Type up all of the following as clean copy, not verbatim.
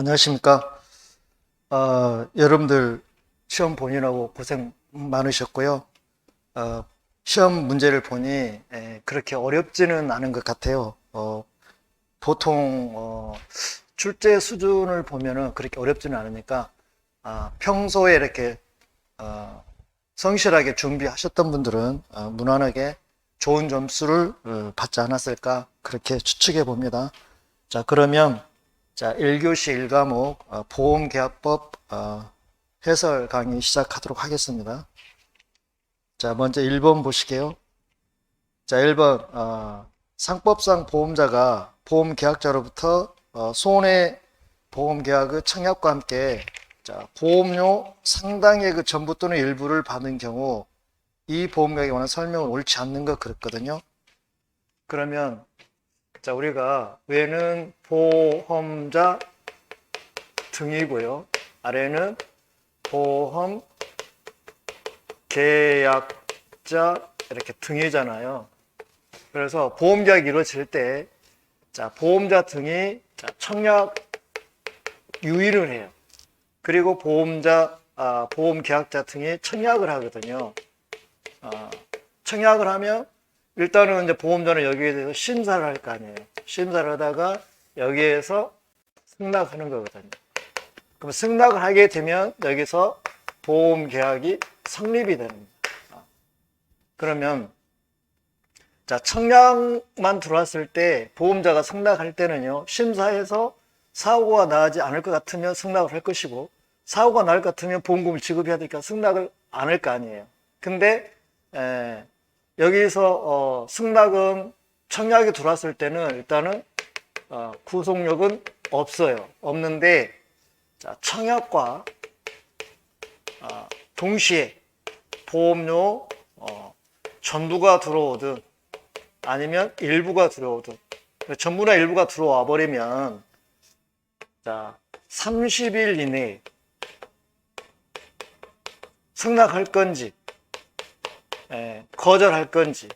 안녕하십니까. 여러분들 시험 보느라고 고생 많으셨고요. 시험 문제를 보니 그렇게 어렵지는 않은 것 같아요. 보통 출제 수준을 보면은 그렇게 어렵지는 않으니까 평소에 이렇게 성실하게 준비하셨던 분들은 무난하게 좋은 점수를 받지 않았을까 그렇게 추측해 봅니다. 자, 그러면 1교시 1과목 보험계약법 해설 강의 시작하도록 하겠습니다. 자, 먼저 1번 보시게요. 자, 1번 상법상 보험자가 보험계약자로부터 손해 보험계약의 청약과 함께 보험료 상당액의 전부 또는 일부를 받은 경우 이 보험계약에 관한 설명은 옳지 않는 것 그랬거든요. 그러면 우리가 위에는 보험자 등이고요. 아래는 보험 계약자 이렇게 등이잖아요. 그래서 보험 계약이 이루어질 때 보험자 등이 청약 유의를 해요. 그리고 보험 계약자 등이 청약을 하거든요. 청약을 하면 일단은 이제 보험자는 여기에 대해서 심사를 할 거 아니에요. 심사를 하다가 여기에서 승낙하는 거거든요. 그럼 승낙을 하게 되면 여기서 보험 계약이 성립이 됩니다. 그러면 청약만 들어왔을 때 보험자가 승낙할 때는요, 심사에서 사고가 나지 않을 것 같으면 승낙을 할 것이고, 사고가 날 것 같으면 보험금을 지급해야 되니까 승낙을 안 할 거 아니에요. 근데 여기서 승낙은 청약이 들어왔을 때는 일단은 구속력은 없어요. 없는데 청약과 동시에 보험료 전부가 들어오든 아니면 일부가 들어오든, 전부나 일부가 들어와 버리면 30일 이내에 승낙할 건지 거절할 건지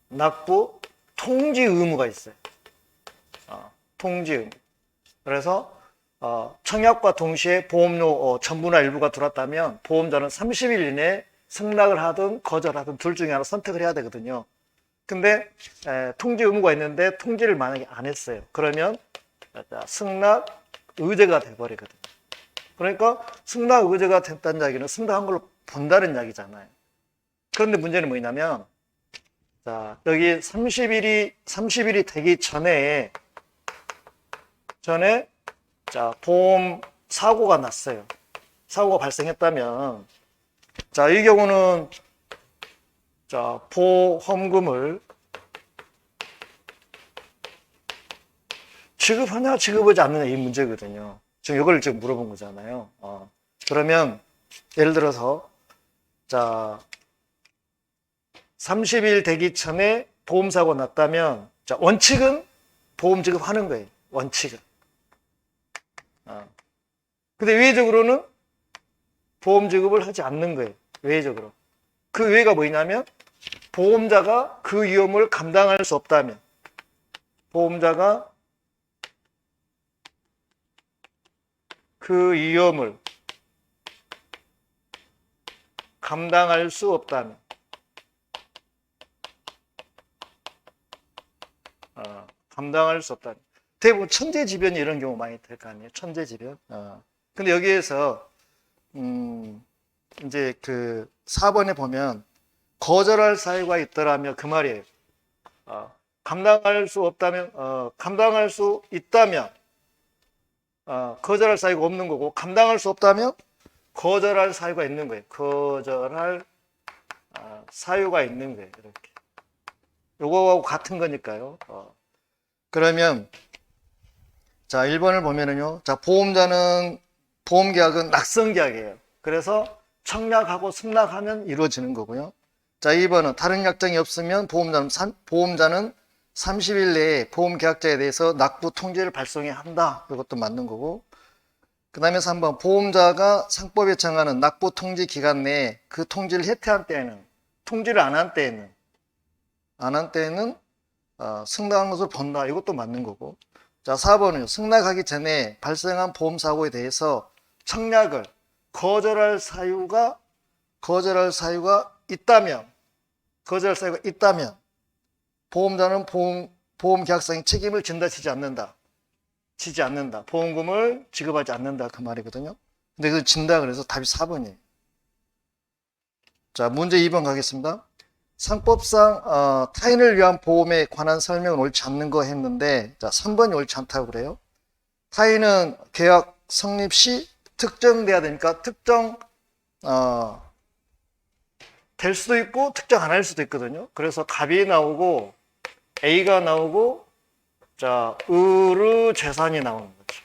납부 통지 의무가 있어요. 통지 의무. 그래서 청약과 동시에 보험료 전부나 일부가 들어왔다면 보험자는 30일 이내에 승낙을 하든 거절하든 둘 중에 하나 선택을 해야 되거든요. 근데 통지 의무가 있는데 통지를 만약에 안 했어요. 그러면 승낙 의제가 돼버리거든요. 그러니까 승낙 의제가 됐다는 이야기는 승낙한 걸로 본다는 이야기잖아요. 그런데 문제는 뭐냐면 여기 30일이 되기 전에 보험 사고가 났어요. 사고가 발생했다면 이 경우는 보험금을 지급하냐 지급하지 않느냐 이 문제거든요. 지금 이걸 지금 물어본 거잖아요. 그러면 예를 들어서 30일 되기 전에 보험사고 났다면 원칙은 보험 지급하는 거예요. 원칙은. 근데 외적으로는 보험 지급을 하지 않는 거예요. 외적으로. 그 외가 뭐냐면 보험자가 그 위험을 감당할 수 없다면, 보험자가 그 위험을 감당할 수 없다면, 감당할 수 없다면, 대부분 천재지변이 이런 경우 많이 될 거 아니에요. 천재지변. 근데 여기에서 이제 그 4번에 보면 거절할 사유가 있더라면 그 말이에요. 감당할 수 없다면, 감당할 수 있다면 거절할 사유가 없는 거고, 감당할 수 없다면 거절할 사유가 있는 거예요. 거절할 사유가 있는 거예요. 이렇게. 요거하고 같은 거니까요. 그러면 1번을 보면은요. 보험자는 보험계약은 낙선계약이에요. 그래서 청약하고 승낙하면 이루어지는 거고요. 2번은 다른 약정이 없으면 보험자는 30일 내에 보험계약자에 대해서 납부 통지를 발송해야 한다. 이것도 맞는 거고. 그 다음에 3번 보험자가 상법에 정하는 납부 통지 기간 내에 그 통지를 해태한 때에는, 통지를 안 한 때에는 승낙한 것을 본다. 이것도 맞는 거고. 자, 4번은요. 승낙하기 전에 발생한 보험사고에 대해서 청약을 거절할 사유가 있다면, 보험자는 보험 계약상의 책임을 진다, 지지 않는다. 보험금을 지급하지 않는다. 그 말이거든요. 근데 그 진다 그래서 답이 4번이에요. 자, 문제 2번 가겠습니다. 상법상 타인을 위한 보험에 관한 설명은 옳지 않는 거 했는데, 자, 3번이 옳지 않다고 그래요. 타인은 계약 성립 시 특정돼야 되니까 될 수도 있고 특정 안 할 수도 있거든요. 그래서 갑이 나오고 A가 나오고, 자, 을의 재산이 나오는 거죠.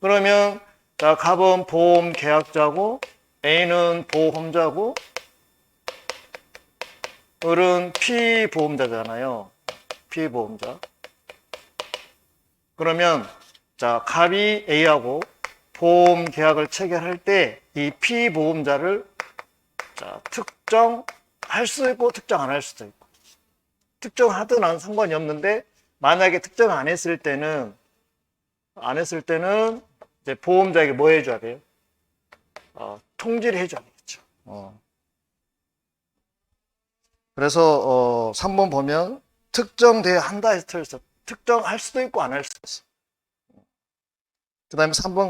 그러면 자, 갑은 보험 계약자고 A는 보험자고 을은 피보험자잖아요. 피보험자. 그러면 자, 갑이 A하고 보험 계약을 체결할 때 이 피보험자를 자, 특정할 수도 있고 특정 안 할 수도 있고, 특정하든 안 상관이 없는데 만약에 특정 안 했을 때는 이제 보험자에게 뭐 해줘야 돼요? 통지를 해줘야 되겠죠. 그래서 3번 보면 특정돼야 한다 해서 특정할 수도 있고 안 할 수도 있어. 그 다음에 3번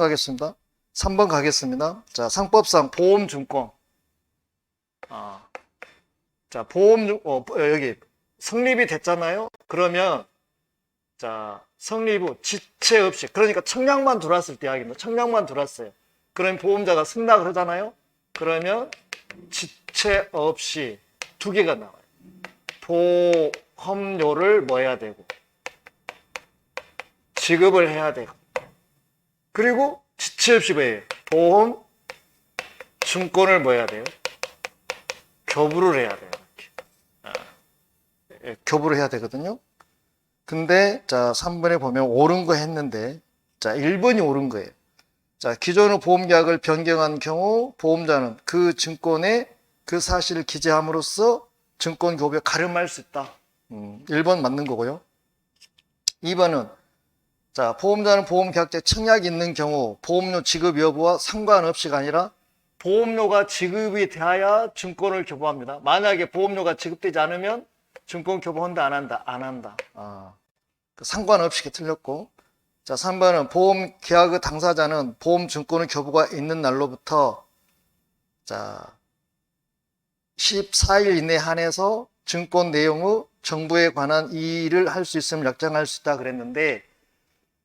가겠습니다. 자, 상법상 보험증권. 자, 여기 성립이 됐잖아요. 그러면 자, 성립 후 지체 없이, 그러니까 청약만 들어왔을 때 이야기입니다. 청약만 들어왔어요. 그러면 보험자가 승낙을 하잖아요. 그러면 지체 없이 두 개가 나와요. 보험료를 뭐 해야 되고 지급을 해야 되고, 그리고 지체 없이 뭐예요? 보험 증권을 뭐 해야 돼요? 교부를 해야 돼요. 교부를 해야 되거든요. 근데 자, 3번에 보면 옳은 거 했는데, 자, 1번이 옳은 거예요. 자, 기존의 보험계약을 변경한 경우 보험자는 그 증권에 그 사실을 기재함으로써 증권 교부에 가름할 수 있다. 1번 맞는 거고요. 2번은 자, 보험자는 보험계약자의 청약이 있는 경우 보험료 지급 여부와 상관없이가 아니라 보험료가 지급이 돼야 증권을 교부합니다. 만약에 보험료가 지급되지 않으면 증권 교부한다, 안 한다. 상관없이 틀렸고. 자, 3번은 보험 계약의 당사자는 보험 증권의 교부가 있는 날로부터 자, 14일 이내 한해서 증권 내용의 정부에 관한 이의를 할 수 있음을 약정할 수 있다 그랬는데,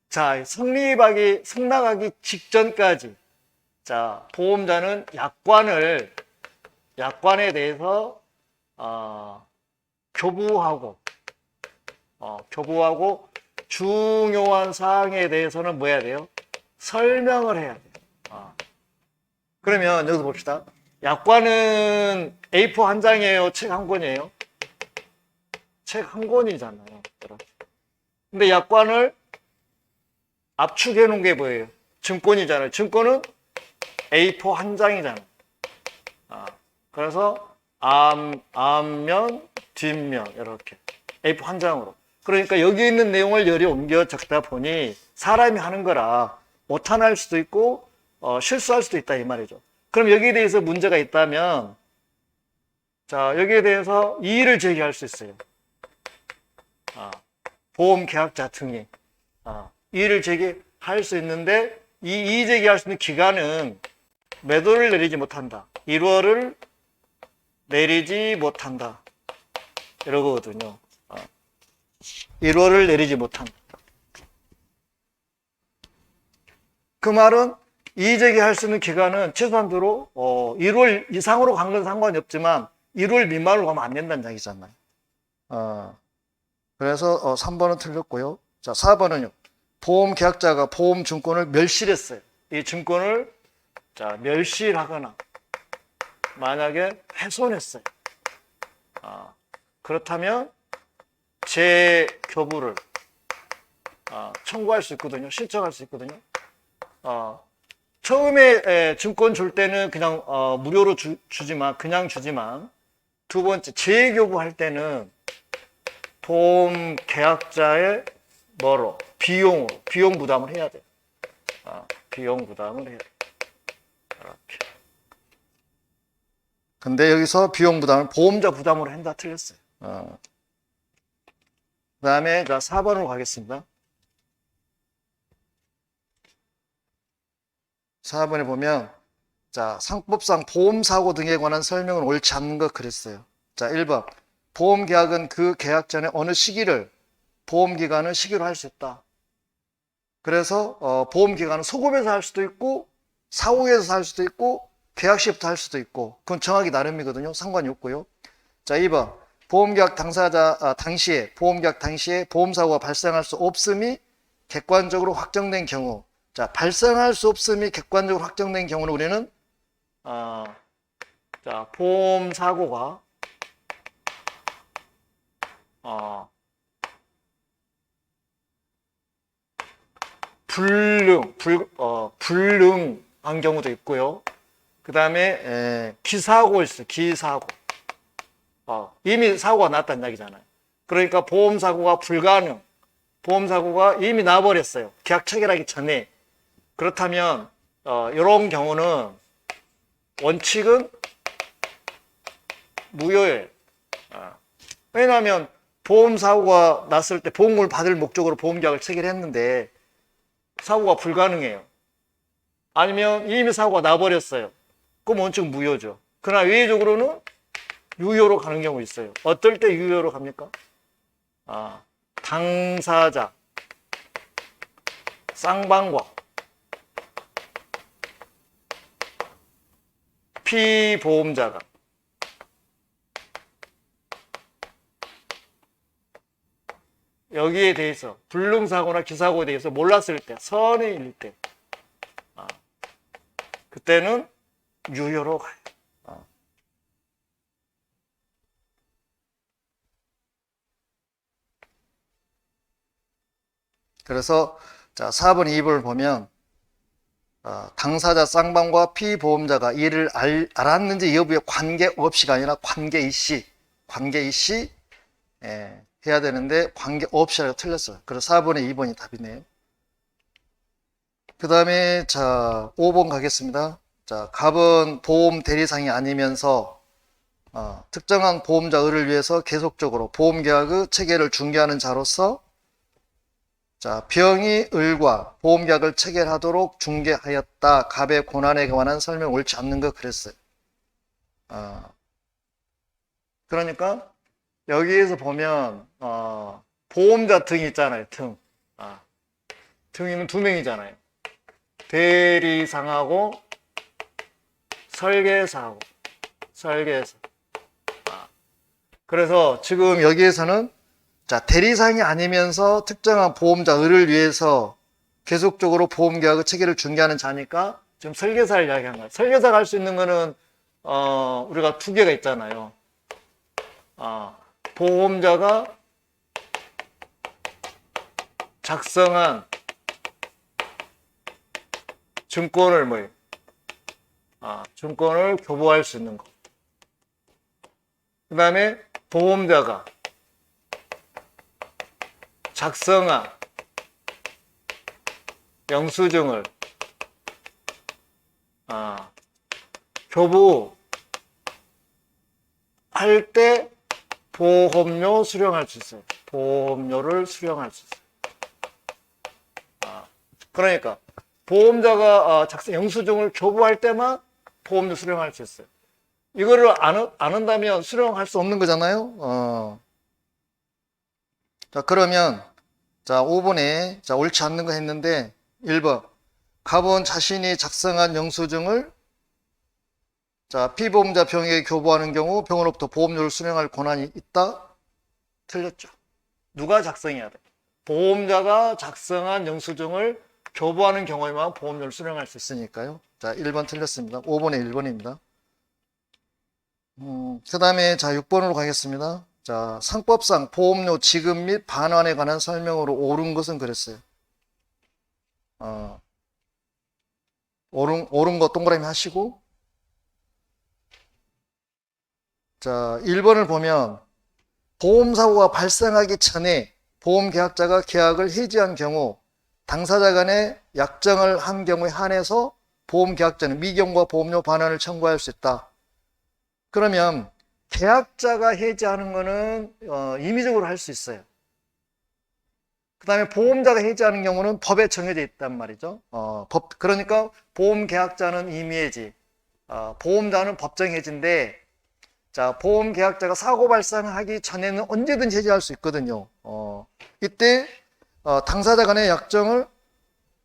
자, 승낙하기 직전까지 자, 보험자는 약관에 대해서 교부하고 중요한 사항에 대해서는 뭐 해야 돼요? 설명을 해야 돼요. 그러면 여기서 봅시다. 약관은 A4 한 장이에요? 책 한 권이에요? 책 한 권이잖아요. 근데 약관을 압축해 놓은 게 뭐예요? 증권이잖아요. 증권은 A4 한 장이잖아요. 그래서 앞면, 뒷면 이렇게 A4 한 장으로. 그러니까 여기 있는 내용을 열이 옮겨 적다 보니 사람이 하는 거라 오탄할 수도 있고 실수할 수도 있다 이 말이죠. 그럼 여기에 대해서 문제가 있다면 자, 여기에 대해서 이의를 제기할 수 있어요. 보험 계약자 등이 이의를 제기할 수 있는데, 이 이의 제기할 수 있는 기간은 몇 월을 내리지 못한다. 1월을 내리지 못한다. 이러거든요. 1월을 내리지 못한다. 그 말은 이의 제기할 수 있는 기간은 최소한도로 1월 이상으로 간 건 상관이 없지만 1월 미만으로 가면 안 된다는 얘기잖아요. 그래서 3번은 틀렸고요. 자, 4번은요. 보험 계약자가 보험 증권을 멸실했어요. 이 증권을 자, 멸실하거나 만약에 훼손했어요. 그렇다면 재교부를 청구할 수 있거든요. 신청할 수 있거든요. 처음에 증권 줄 때는 그냥 무료로 주지만 두 번째 재교부할 때는 보험 계약자의 뭐로? 비용으로. 비용 부담을 해야 돼. 비용 부담을 해야 돼. 이렇게. 근데 여기서 비용 부담을 보험자 부담으로 한다 틀렸어요. 그 다음에 자 4번으로 가겠습니다. 4번에 보면 자 상법상 보험사고 등에 관한 설명은 옳지 않는 것 그랬어요. 자 1번 보험계약은 그 계약 전에 어느 시기를 보험기간은 시기로 할 수 있다. 그래서 보험기간은 소급해서 할 수도 있고 사후에서 할 수도 있고 계약 시부터 할 수도 있고 그건 정하기 나름이거든요. 상관이 없고요. 자 2번 보험계약 당사자 당시에 보험계약 당시에 보험사고가 발생할 수 없음이 객관적으로 확정된 경우 자 발생할 수 없음이 객관적으로 확정된 경우는 우리는 자 보험사고가 불능한 경우도 있고요. 그 다음에 기사고 있어요. 기사고. 이미 사고가 났다는 이야기잖아요. 그러니까 보험사고가 불가능. 보험사고가 이미 나버렸어요. 계약 체결하기 전에. 그렇다면 이런 경우는 원칙은 무효예요. 왜냐하면 보험사고가 났을 때 보험금을 받을 목적으로 보험계약을 체결했는데 사고가 불가능해요. 아니면 이미 사고가 나버렸어요. 그럼 원칙 무효죠. 그러나 외의적으로는 유효로 가는 경우 있어요. 어떨 때 유효로 갑니까? 당사자, 쌍방과 피보험자가 여기에 대해서 불능사고나 기사고에 대해서 몰랐을 때, 선의일 때 그때는 유효로 가요. 그래서 자 4번 2번을 보면 당사자 쌍방과 피보험자가 이를 알았는지 여부에 관계없이가 아니라 관계이시 해야 되는데 관계없이라고 틀렸어요. 그래서 4번에 2번이 답이네요. 그 다음에 자 5번 가겠습니다. 자 갑은 보험 대리상이 아니면서 특정한 보험자 을을 위해서 계속적으로 보험계약의 체결을 중개하는 자로서 자 병이 을과 보험계약을 체결하도록 중개하였다. 갑의 권한에 관한 설명 옳지 않는 거 그랬어요. 그러니까 여기에서 보면 보험자 등이 있잖아요. 등이는 두 명이잖아요. 대리상하고 설계사하고 설계사. 그래서 지금 여기에서는 자 대리상이 아니면서 특정한 보험자 을을 위해서 계속적으로 보험계약의 체결을 중개하는 자니까 지금 설계사를 이야기한 거예요. 설계사가 할 수 있는 거는 우리가 두 개가 있잖아요. 보험자가 작성한 증권을 증권을 교부할 수 있는 거. 그 다음에 보험자가 작성한 영수증을 교부할 때 보험료 수령할 수 있어요. 보험료를 수령할 수 있어요. 그러니까 보험자가 영수증을 교부할 때만 보험료 수령할 수 있어요. 이거를 안 한다면 수령할 수 없는 거잖아요. 자 그러면 자 5번에 자 옳지 않는 거 했는데 1번 갑은 자신이 작성한 영수증을 자 피보험자 병에게 교부하는 경우 병으로부터 보험료를 수령할 권한이 있다? 틀렸죠. 누가 작성해야 돼? 보험자가 작성한 영수증을 교부하는 경우에만 보험료를 수령할 수 있으니까요. 자 1번 틀렸습니다. 5번에 1번입니다. 그 다음에 자 6번으로 가겠습니다. 자 상법상 보험료 지급 및 반환에 관한 설명으로 옳은 것은 그랬어요. 옳은 거 동그라미 하시고 자 1번을 보면 보험사고가 발생하기 전에 보험계약자가 계약을 해지한 경우 당사자 간에 약정을 한 경우에 한해서 보험계약자는 미경과 보험료 반환을 청구할 수 있다. 그러면 계약자가 해지하는 거는 임의적으로 할 수 있어요. 그 다음에 보험자가 해지하는 경우는 법에 정해져 있단 말이죠. 그러니까 보험계약자는 임의해지, 보험자는 법정해지인데, 자, 보험계약자가 사고 발생하기 전에는 언제든지 해지할 수 있거든요. 이때 당사자 간의 약정을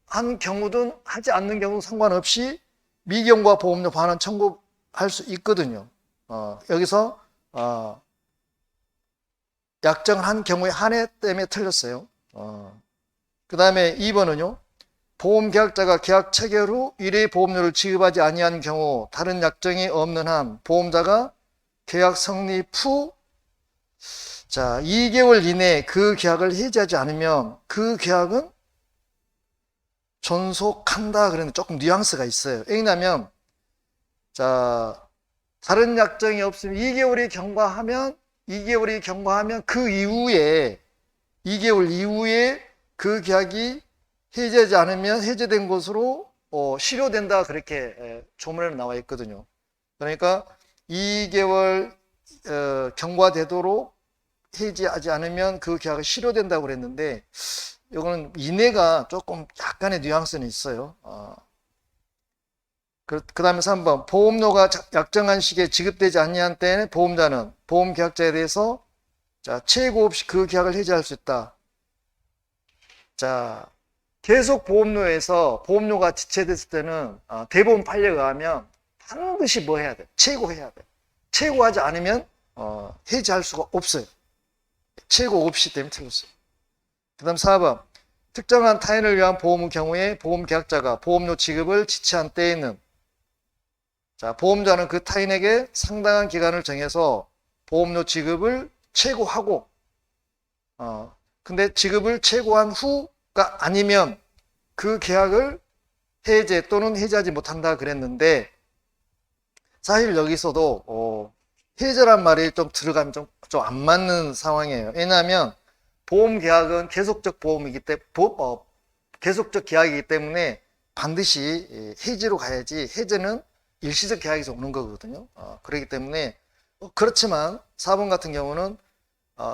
한 경우든 하지 않는 경우도 상관없이 미경과 보험료 반환 청구할 수 있거든요. 여기서 약정한 경우에 한해 때문에 틀렸어요. 그 다음에 2번은요. 보험계약자가 계약 체결 후 1회 보험료를 지급하지 아니한 경우 다른 약정이 없는 한 보험자가 계약 성립 후 2개월 이내에 그 계약을 해지하지 않으면 그 계약은 존속한다. 그러는데 조금 뉘앙스가 있어요. 왜냐하면 다른 약정이 없으면 2개월이 경과하면 그 이후에 2개월 이후에 그 계약이 해지하지 않으면 해제된 것으로 실효된다. 그렇게 조문에 나와 있거든요. 그러니까 2개월 경과되도록 해지하지 않으면 그 계약이 실효된다고 그랬는데 이거는 이내가 조금 약간의 뉘앙스는 있어요. 그 다음에 3번 보험료가 약정한 시기에 지급되지 아니한 때에는 보험자는 보험계약자에 대해서 최고 없이 그 계약을 해지할 수 있다. 계속 보험료에서 보험료가 지체됐을 때는 대법원 판례에 의하면 반드시 뭐 해야 돼? 최고해야 돼. 최고하지 않으면 해지할 수가 없어요. 최고 없이 때문에 틀렸어요. 그 다음 4번 특정한 타인을 위한 보험의 경우에 보험계약자가 보험료 지급을 지체한 때에는 보험자는 그 타인에게 상당한 기간을 정해서 보험료 지급을 최고하고 근데 지급을 최고한 후가 아니면 그 계약을 해제 또는 해지하지 못한다 그랬는데 사실 여기서도 해제란 말이 좀 들어가면 좀 안 맞는 상황이에요. 왜냐하면 보험계약은 계속적 보험이기 때문에 계속적 계약이기 때문에 반드시 해지로 가야지 해제는 일시적 계약에서 오는 거거든요. 그렇기 때문에 그렇지만 4번 같은 경우는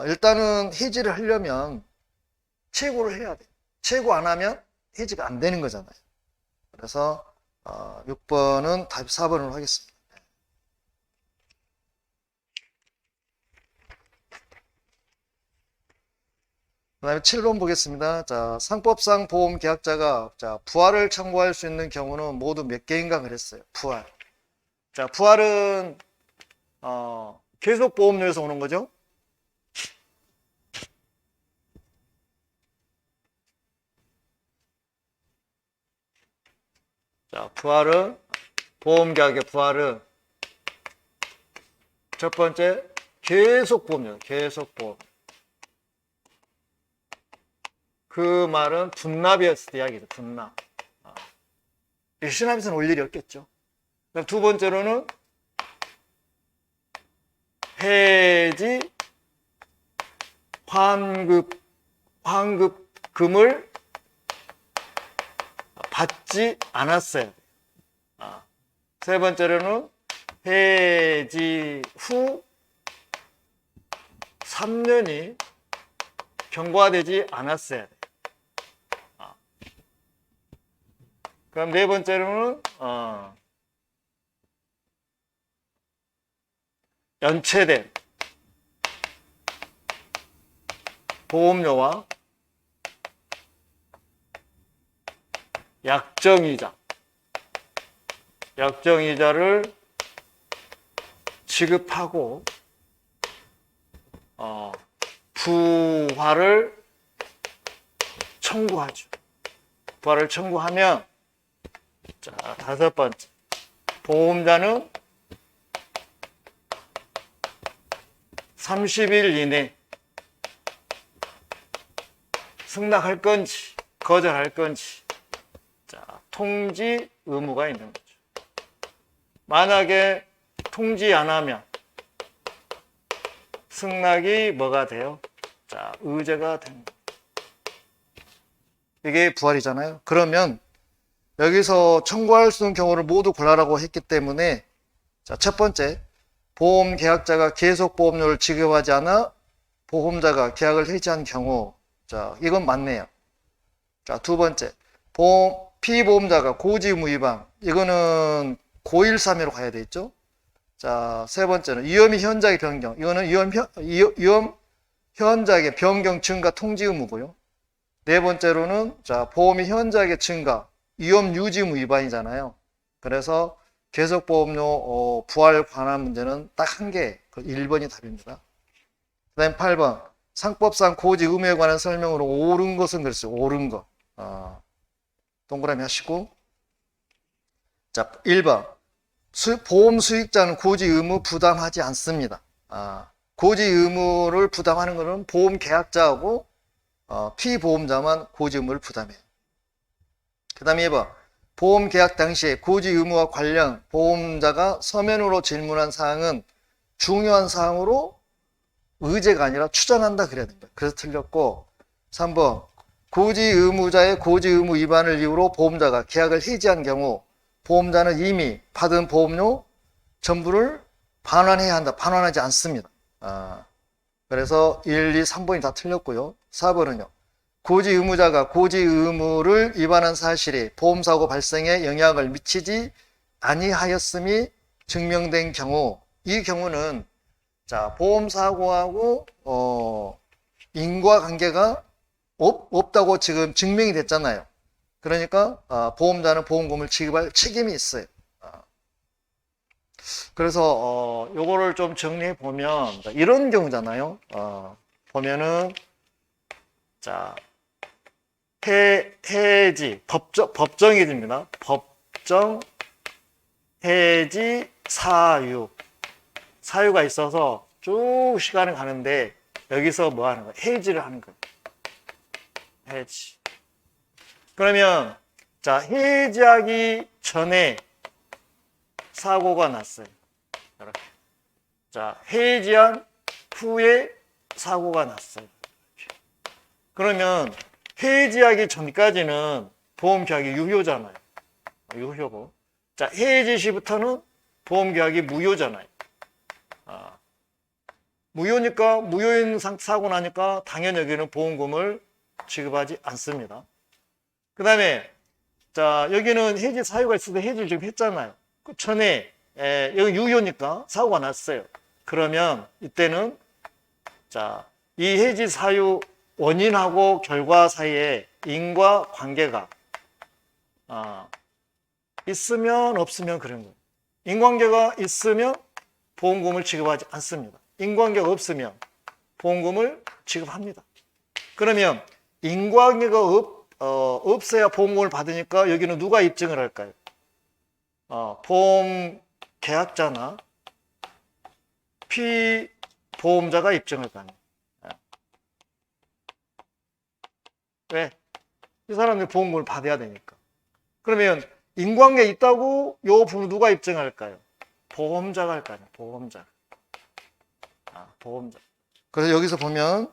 일단은 해지를 하려면 최고를 해야 돼. 최고 안 하면 해지가 안 되는 거잖아요. 그래서 6번은 답이 4번으로 하겠습니다. 그 다음에 7번 보겠습니다. 상법상 보험계약자가 부활을 청구할 수 있는 경우는 모두 몇 개인가 그랬어요. 부활. 부활은 계속 보험료에서 오는 거죠. 부활은 보험계약의 부활은 첫 번째 계속 보험료, 계속 보험. 그 말은 분납이었을 때 이야기죠. 분납. 일시납에서는 올 일이 없겠죠. 그럼 두 번째로는 해지 환급금을 받지 않았어요. 세 번째로는 해지 후 3년이 경과되지 않았어야 돼. 그럼 네 번째로는 연체된 보험료와 약정이자를 지급하고 부활을 청구하죠. 부활을 청구하면 다섯 번째 보험자는 30일 이내 승낙할 건지 거절할 건지 통지 의무가 있는 거죠. 만약에 통지 안 하면 승낙이 뭐가 돼요? 의제가 됩니다. 이게 부활이잖아요. 그러면 여기서 청구할 수 있는 경우를 모두 골라라고 했기 때문에 자, 첫 번째, 보험 계약자가 계속 보험료를 지급하지 않아 보험자가 계약을 해지한 경우. 자, 이건 맞네요. 자, 두 번째, 피보험자가 고지 의무 위반. 이거는 고132로 가야 되겠죠? 자, 세 번째는 위험이 현장의 변경. 이거는 위험 현장의 변경 증가 통지 의무고요. 네 번째로는 자, 보험이 현장의 증가, 위험 유지 의무 위반이잖아요. 그래서 계속보험료 부활 관한 문제는 딱 한 개, 그 1번이 답입니다. 그 다음에 8번, 상법상 고지 의무에 관한 설명으로 옳은 것은 그랬어요. 옳은 것. 동그라미 하시고. 자, 1번, 보험 수익자는 고지 의무 부담하지 않습니다. 고지 의무를 부담하는 것은 보험 계약자하고 피보험자만 고지 의무를 부담해요. 그 다음에 2번, 보험 계약 당시에 고지 의무와 관련 보험자가 서면으로 질문한 사항은 중요한 사항으로 의제가 아니라 추정한다 그래야 됩니다. 그래서 틀렸고, 3번, 고지 의무자의 고지 의무 위반을 이유로 보험자가 계약을 해지한 경우 보험자는 이미 받은 보험료 전부를 반환해야 한다. 반환하지 않습니다. 그래서 1, 2, 3번이 다 틀렸고요. 4번은요. 고지 의무자가 고지 의무를 위반한 사실이 보험사고 발생에 영향을 미치지 아니하였음이 증명된 경우, 이 경우는 자, 보험사고하고 인과관계가 없다고 지금 증명이 됐잖아요. 그러니까 보험자는 보험금을 지급할 책임이 있어요. 그래서 요거를 좀 정리해 보면 이런 경우잖아요. 보면은 자, 해지 법정해지입니다. 법정 해지 사유가 있어서 쭉 시간이 가는데 여기서 뭐 하는 거예요? 해지를 하는 거예요. 해지. 그러면 자, 해지하기 전에 사고가 났어요. 이렇게. 자, 해지한 후에 사고가 났어요. 이렇게. 그러면 해지하기 전까지는 보험계약이 유효잖아요. 유효고. 자, 해지 시부터는 보험계약이 무효잖아요. 무효니까, 무효인 사고 나니까 당연히 여기는 보험금을 지급하지 않습니다. 그 다음에, 자, 여기는 해지 사유가 있을 때 해지를 지금 했잖아요. 그 전에, 여기 유효니까 사고가 났어요. 그러면 이때는, 자, 이 해지 사유 원인하고 결과 사이에 인과 관계가, 있으면 없으면 그런 거예요. 인과관계가 있으면 보험금을 지급하지 않습니다. 인과관계가 없으면 보험금을 지급합니다. 그러면 인과관계가 없어야 보험금을 받으니까 여기는 누가 입증을 할까요? 보험 계약자나 피보험자가 입증할 거 아니에요. 왜? 이 사람들이 보험금을 받아야 되니까. 그러면 인과관계 있다고 요 부분 누가 입증할까요? 보험자가 할 거 아니에요. 보험자. 보험자. 그래서 여기서 보면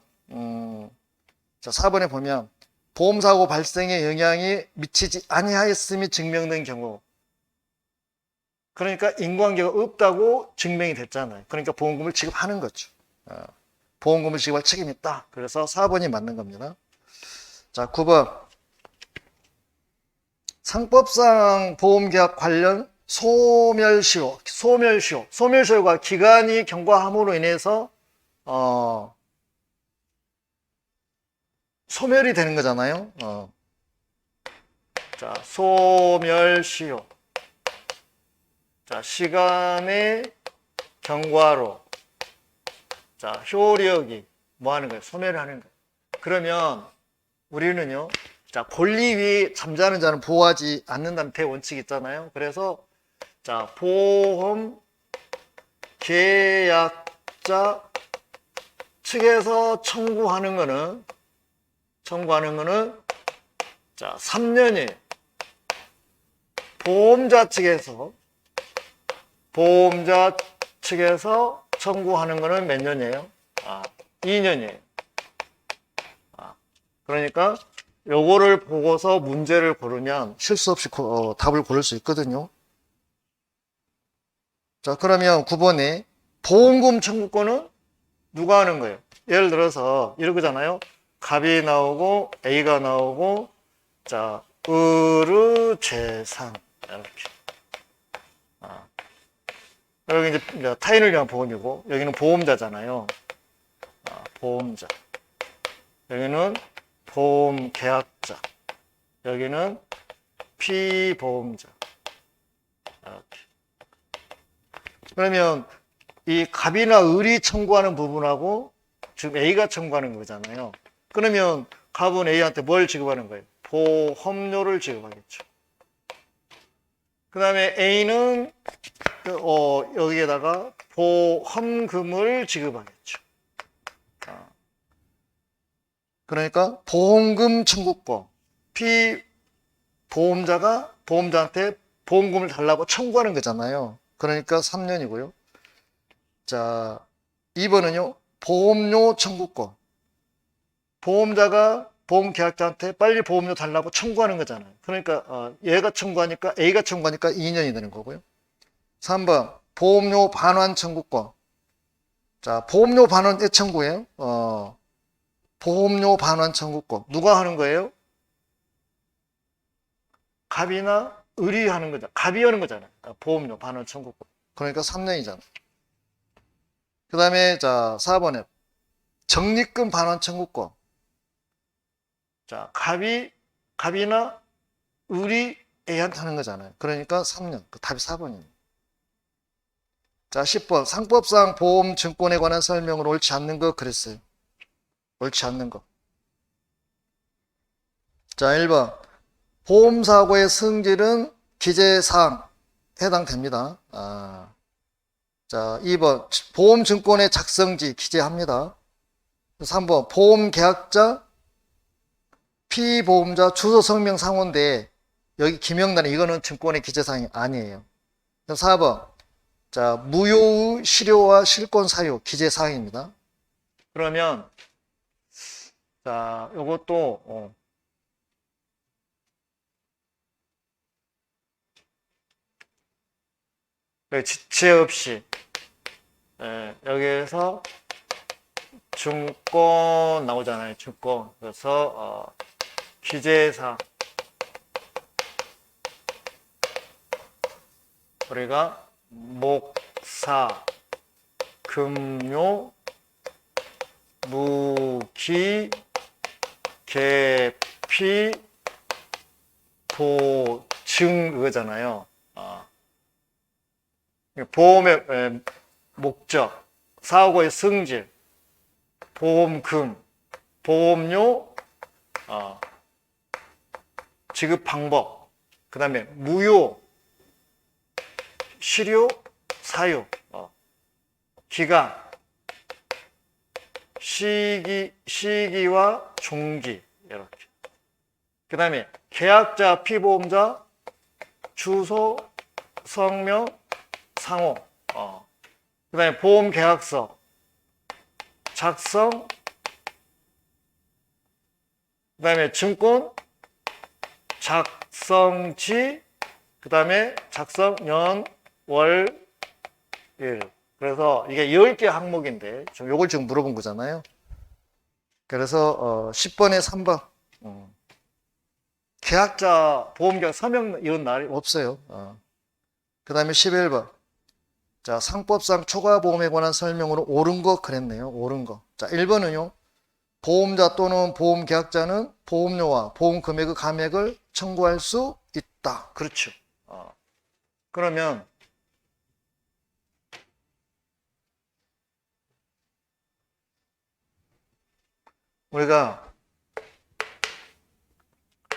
자, 4번에 보면 보험사고 발생에 영향이 미치지 아니하였음이 증명된 경우, 그러니까 인과관계가 없다고 증명이 됐잖아요. 그러니까 보험금을 지급하는 거죠. 보험금을 지급할 책임이 있다. 그래서 4번이 맞는 겁니다. 자, 9번. 상법상 보험계약 관련 소멸시효가 기간이 경과함으로 인해서 소멸이 되는 거잖아요. 자, 소멸시효. 자, 시간의 경과로. 자, 효력이 뭐 하는 거예요? 소멸을 하는 거예요. 그러면 우리는요, 자, 권리 위에 잠자는 자는 보호하지 않는다는 대원칙이 있잖아요. 그래서 자, 보험 계약자 측에서 청구하는 거는 자, 3년이에요. 보험자 측에서 청구하는 거는 몇 년이에요? 2년이에요. 그러니까 요거를 보고서 문제를 고르면 실수 없이 답을 고를 수 있거든요. 자, 그러면 9번에 보험금 청구권은 누가 하는 거예요? 예를 들어서 이러잖아요. 갑이 나오고 A가 나오고 자, 을의 재산 이렇게. 여기 이제 타인을 위한 보험이고 여기는 보험자잖아요. 보험자. 여기는 보험 계약자. 여기는 피보험자. 이렇게. 그러면 이 갑이나 을이 청구하는 부분하고 지금 A가 청구하는 거잖아요. 그러면 갑은 A한테 뭘 지급하는 거예요? 보험료를 지급하겠죠. 그 다음에 A는 여기에다가 보험금을 지급하겠죠. 그러니까 보험금 청구권. 피보험자가 보험자한테 보험금을 달라고 청구하는 거잖아요. 그러니까 3년이고요. 자, 2번은요. 보험료 청구권. 보험자가 보험계약자한테 빨리 보험료 달라고 청구하는 거잖아요. 그러니까 얘가 청구하니까 A가 청구하니까 2년이 되는 거고요. 3번 보험료 반환 청구권. 자, 보험료 반환 때 청구해요. 보험료 반환 청구권 누가 하는 거예요? 갑이나 을이 하는 거잖아. 갑이 하는 거잖아요. 보험료 반환 청구권. 그러니까 3년이잖아. 그 다음에 자 4번에 적립금 반환 청구권. 자, 갑이나 을이 A한테 하는 거잖아요. 그러니까 3년. 그 답이 4번입니다. 자, 10번. 상법상 보험 증권에 관한 설명은 옳지 않는 거 그랬어요. 옳지 않는 거. 자, 1번. 보험사고의 성질은 기재사항 해당됩니다. 자, 2번. 보험증권의 작성지 기재합니다. 3번. 보험계약자 피보험자 주소 성명 상호인데 여기 김영란에 이거는 증권의 기재사항이 아니에요. 4번. 자, 무효의 실효와 실권 사유 기재사항입니다. 그러면 자, 요것도 지체 없이 여기에서 증권 나오잖아요. 증권. 그래서 기재사항 우리가 목사, 금요, 무기, 계피, 보증 그거잖아요. 보험의 목적, 사고의 성질, 보험금, 보험료, 지급 방법, 그 다음에 무효, 실효, 사유, 기간, 시기와 종기 이렇게. 그 다음에 계약자, 피보험자, 주소, 성명, 상호. 그 다음에 보험계약서 작성. 그 다음에 증권 작성지. 그 다음에 작성 년, 월, 일. 그래서 이게 10개 항목인데 요걸 지금 물어본 거잖아요. 그래서 10번에 3번 계약자 보험계약 서명 이런 날이 없어요. 그 다음에 11번 자, 상법상 초과보험에 관한 설명으로 옳은 거 그랬네요. 옳은 거. 자, 1번은요. 보험자 또는 보험계약자는 보험료와 보험금액의 감액을 청구할 수 있다. 그렇죠. 그러면 우리가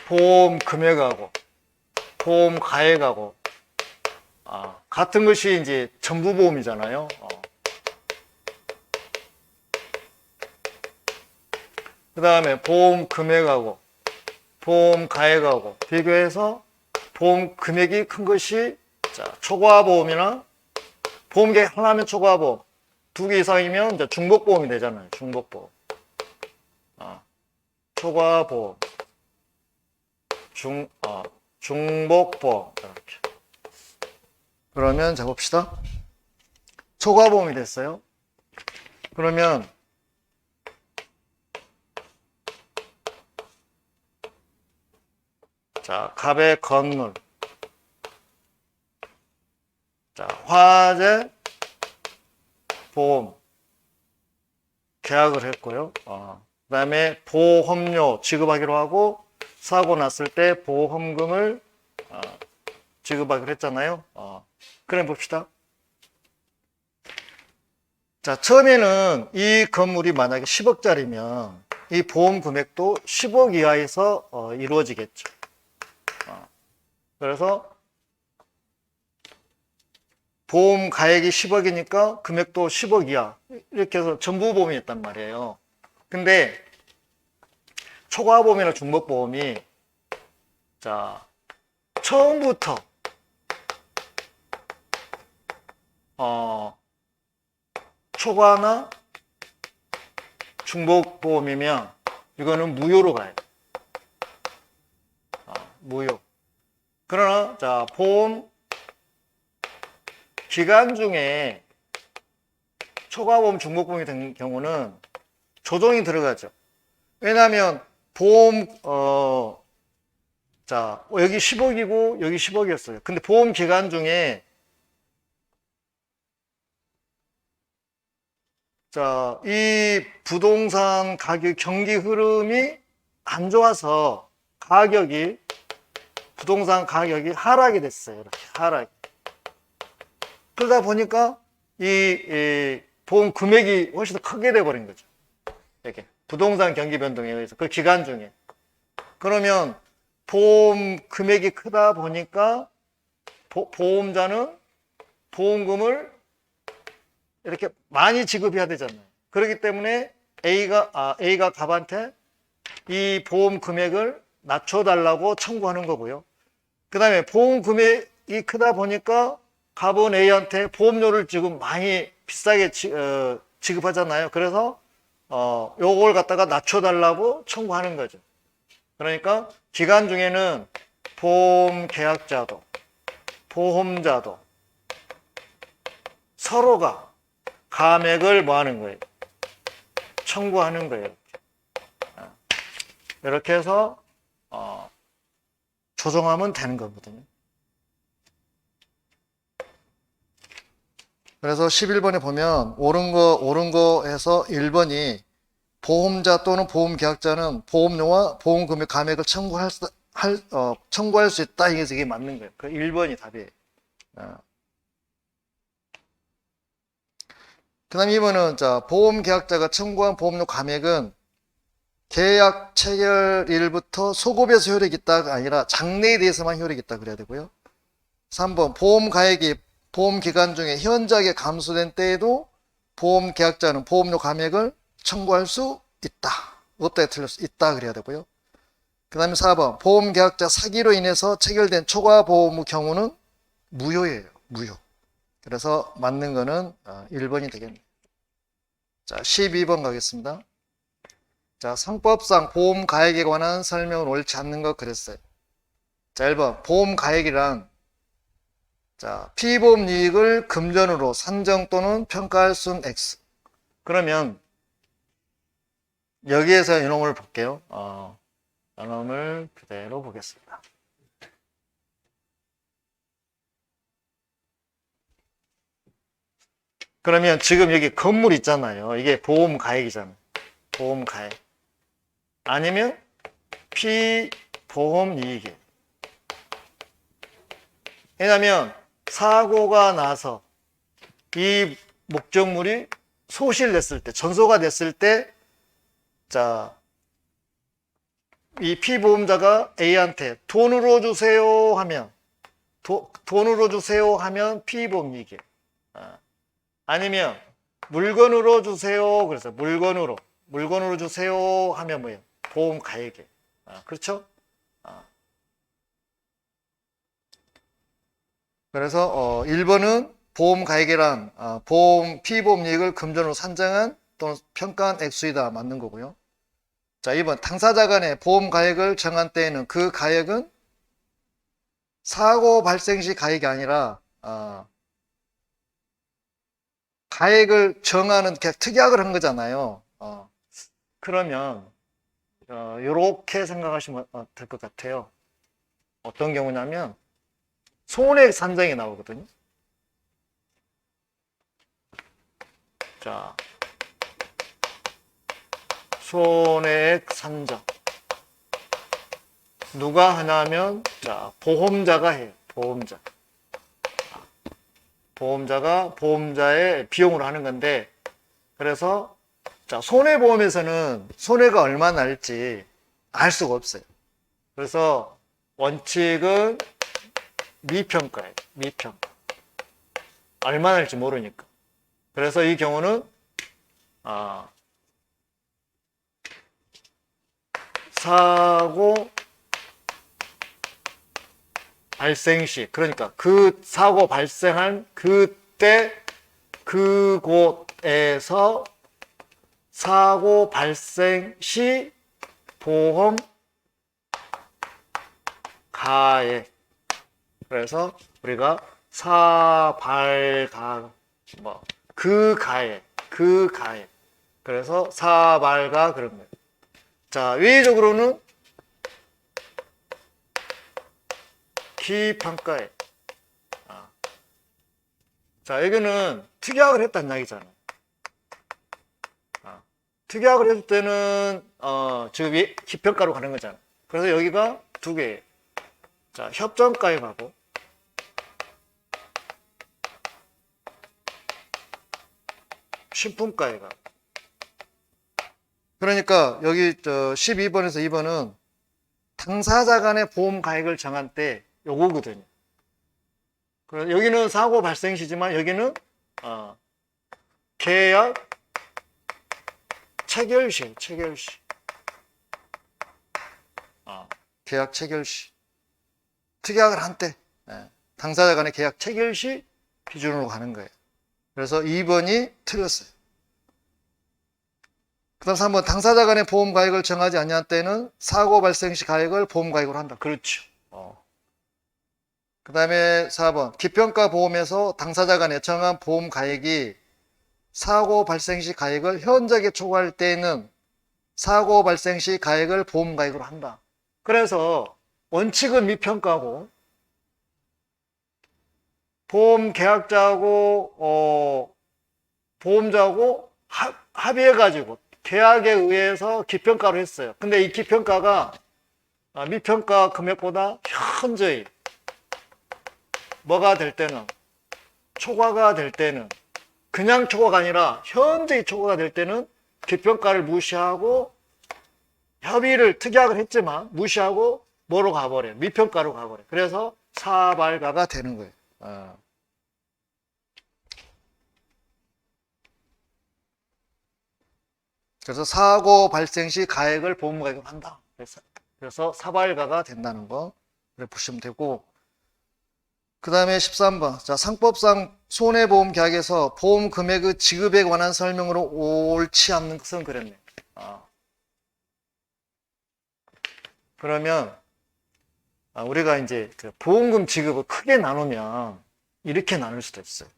보험 금액하고 보험 가액하고 같은 것이 이제 전부보험이잖아요. 그 다음에 보험 금액하고 보험 가액하고 비교해서 보험 금액이 큰 것이 자, 초과보험이나 보험계획 하나면 초과보험, 2개 이상이면 이제 중복보험이 되잖아요. 중복보험. 초과보험. 중복보험. 이렇게. 그러면 자 봅시다. 초과보험이 됐어요. 그러면 자, 갑의 건물. 자, 화재 보험 계약을 했고요. 그다음에 보험료 지급하기로 하고 사고 났을 때 보험금을 지급하기로 했잖아요. 그래 봅시다. 자, 처음에는 이 건물이 만약에 10억짜리면 이 보험 금액도 10억 이하에서 이루어지겠죠. 그래서 보험 가액이 10억이니까 금액도 10억 이하 이렇게 해서 전부 보험이었단 말이에요. 근데 초과보험이나 중복보험이 자 처음부터 초과나 중복보험이면 이거는 무효로 가요. 무효. 그러나 자 보험 기간 중에 초과보험, 중복보험이 된 경우는 조정이 들어가죠. 왜냐하면 보험 자 여기 10억이고 여기 10억이었어요. 근데 보험 기간 중에 자 이 부동산 가격 경기 흐름이 안 좋아서 부동산 가격이 하락이 됐어요. 이렇게 하락. 그러다 보니까 이 보험 금액이 훨씬 더 크게 돼버린 거죠. 이렇게 부동산 경기 변동에 의해서 그 기간 중에. 그러면 보험 금액이 크다 보니까 보험자는 보험금을 이렇게 많이 지급해야 되잖아요. 그렇기 때문에 A가 갑한테 이 보험 금액을 낮춰달라고 청구하는 거고요. 그 다음에 보험 금액이 크다 보니까 갑은 A한테 보험료를 지금 많이 비싸게 지급하잖아요. 그래서 요걸 갖다가 낮춰달라고 청구하는 거죠. 그러니까 기간 중에는 보험 계약자도 보험자도 서로가 감액을 뭐 하는 거예요? 청구하는 거예요. 이렇게 해서 조정하면 되는 거거든요. 그래서 11번에 보면 옳은 거 해서 1번이 보험자 또는 보험계약자는 보험료와 보험금액 감액을 청구할 수 있다. 이게 맞는 거예요. 그 1번이 답이에요. 그 다음 2번은 자 보험계약자가 청구한 보험료 감액은 계약 체결일부터 소급에서 효력이 있다가 아니라 장래에 대해서만 효력이 있다 그래야 되고요. 3번 보험 가액이 보험 기간 중에 현저하게 감소된 때에도 보험 계약자는 보험료 감액을 청구할 수 있다. 없다에 틀렸어. 있다 그래야 되고요. 그 다음에 4번 보험 계약자 사기로 인해서 체결된 초과 보험의 경우는 무효예요. 무효. 그래서 맞는 거는 1번이 되겠네요. 자, 12번 가겠습니다. 자, 상법상 보험 가액에 관한 설명은 옳지 않는 것 그랬어요. 자, 1번 보험 가액이란 자, 피보험 이익을 금전으로 산정 또는 평가할 수 있는 X. 그러면 여기에서 이놈을 볼게요. 이놈을 그대로 보겠습니다. 그러면 지금 여기 건물 있잖아요. 이게 보험 가액이잖아요. 보험 가액. 아니면 피보험 이익이에요. 왜냐하면 사고가 나서 이 목적물이 소실됐을 때, 전소가 됐을 때, 자, 이 피보험자가 A한테 돈으로 주세요 하면, 돈으로 주세요 하면 피보험 이익이에요. 아니면 물건으로 주세요. 그래서 물건으로 주세요 하면 뭐예요? 보험 가액이에요. 그렇죠? 그래서 1번은 보험 가액이란 피보험 이익을 금전으로 산정한 또는 평가한 액수이다. 맞는 거고요. 자, 2번 당사자 간에 보험 가액을 정한 때에는 그 가액은 사고 발생 시 가액이 아니라 가액을 정하는 특약을 한 거잖아요. 그러면 이렇게 생각하시면 될 것 같아요. 어떤 경우냐면 손해액 산정이 나오거든요. 자, 손해액 산정 누가 하냐면 자, 보험자가 해요. 보험자가 보험자의 비용으로 하는 건데, 그래서 자, 손해보험에서는 손해가 얼마나 날지 알 수가 없어요. 그래서 원칙은 미평가예요. 미평가. 얼마나 날지 모르니까. 그래서 이 경우는 사고 발생 시, 그러니까 그 사고 발생한 그때 그곳에서 사고 발생 시 보험 가액. 그래서 우리가 사발가 그 가액. 그래서 사발가 그런 거예요. 자, 외의적으로는 기평가액. 자, 여기는 특약을 했다는 이야기잖아요. 특약을 했을 때는 지금 기평가로 가는 거잖아요. 그래서 여기가 두 개예요. 자, 협정가액하고 신품가액하고. 그러니까 여기 12번에서 2번은 당사자 간의 보험 가액을 정한 때 요거거든요. 그래서 여기는 사고 발생 시지만 여기는 계약 체결 시. 계약 체결 시. 특약을 한 때 당사자 간의 계약 체결 시 기준으로 가는 거예요. 그래서 2번이 틀렸어요. 그 다음 3번 당사자 간의 보험 가액을 정하지 않는 때는 사고 발생 시 가액을 보험 가액으로 한다. 그렇죠. 그 다음에 4번 기평가 보험에서 당사자 간에 정한 보험 가액이 사고 발생 시 가액을 현저하게 초과할 때에는 사고 발생 시 가액을 보험 가액으로 한다. 그래서 원칙은 미평가고 보험 계약자하고 보험자하고 합의해가지고 계약에 의해서 기평가로 했어요. 근데 이 기평가가 미평가 금액보다 현저히 뭐가 될 때는, 초과가 될 때는, 그냥 초과가 아니라 현저히 초과가 될 때는 기평가를 무시하고 협의를 특약을 했지만 무시하고 뭐로 가버려요? 미평가로 가버려요. 그래서 사발가가 되는 거예요. 그래서 사고 발생 시 가액을 보험가액으로 한다. 그래서 사발가가 된다는 거 보시면 되고, 그 다음에 13번. 자, 상법상 손해보험 계약에서 보험 금액의 지급에 관한 설명으로 옳지 않는 것은 그랬네. 그러면 우리가 이제 그 보험금 지급을 크게 나누면 이렇게 나눌 수도 있어요.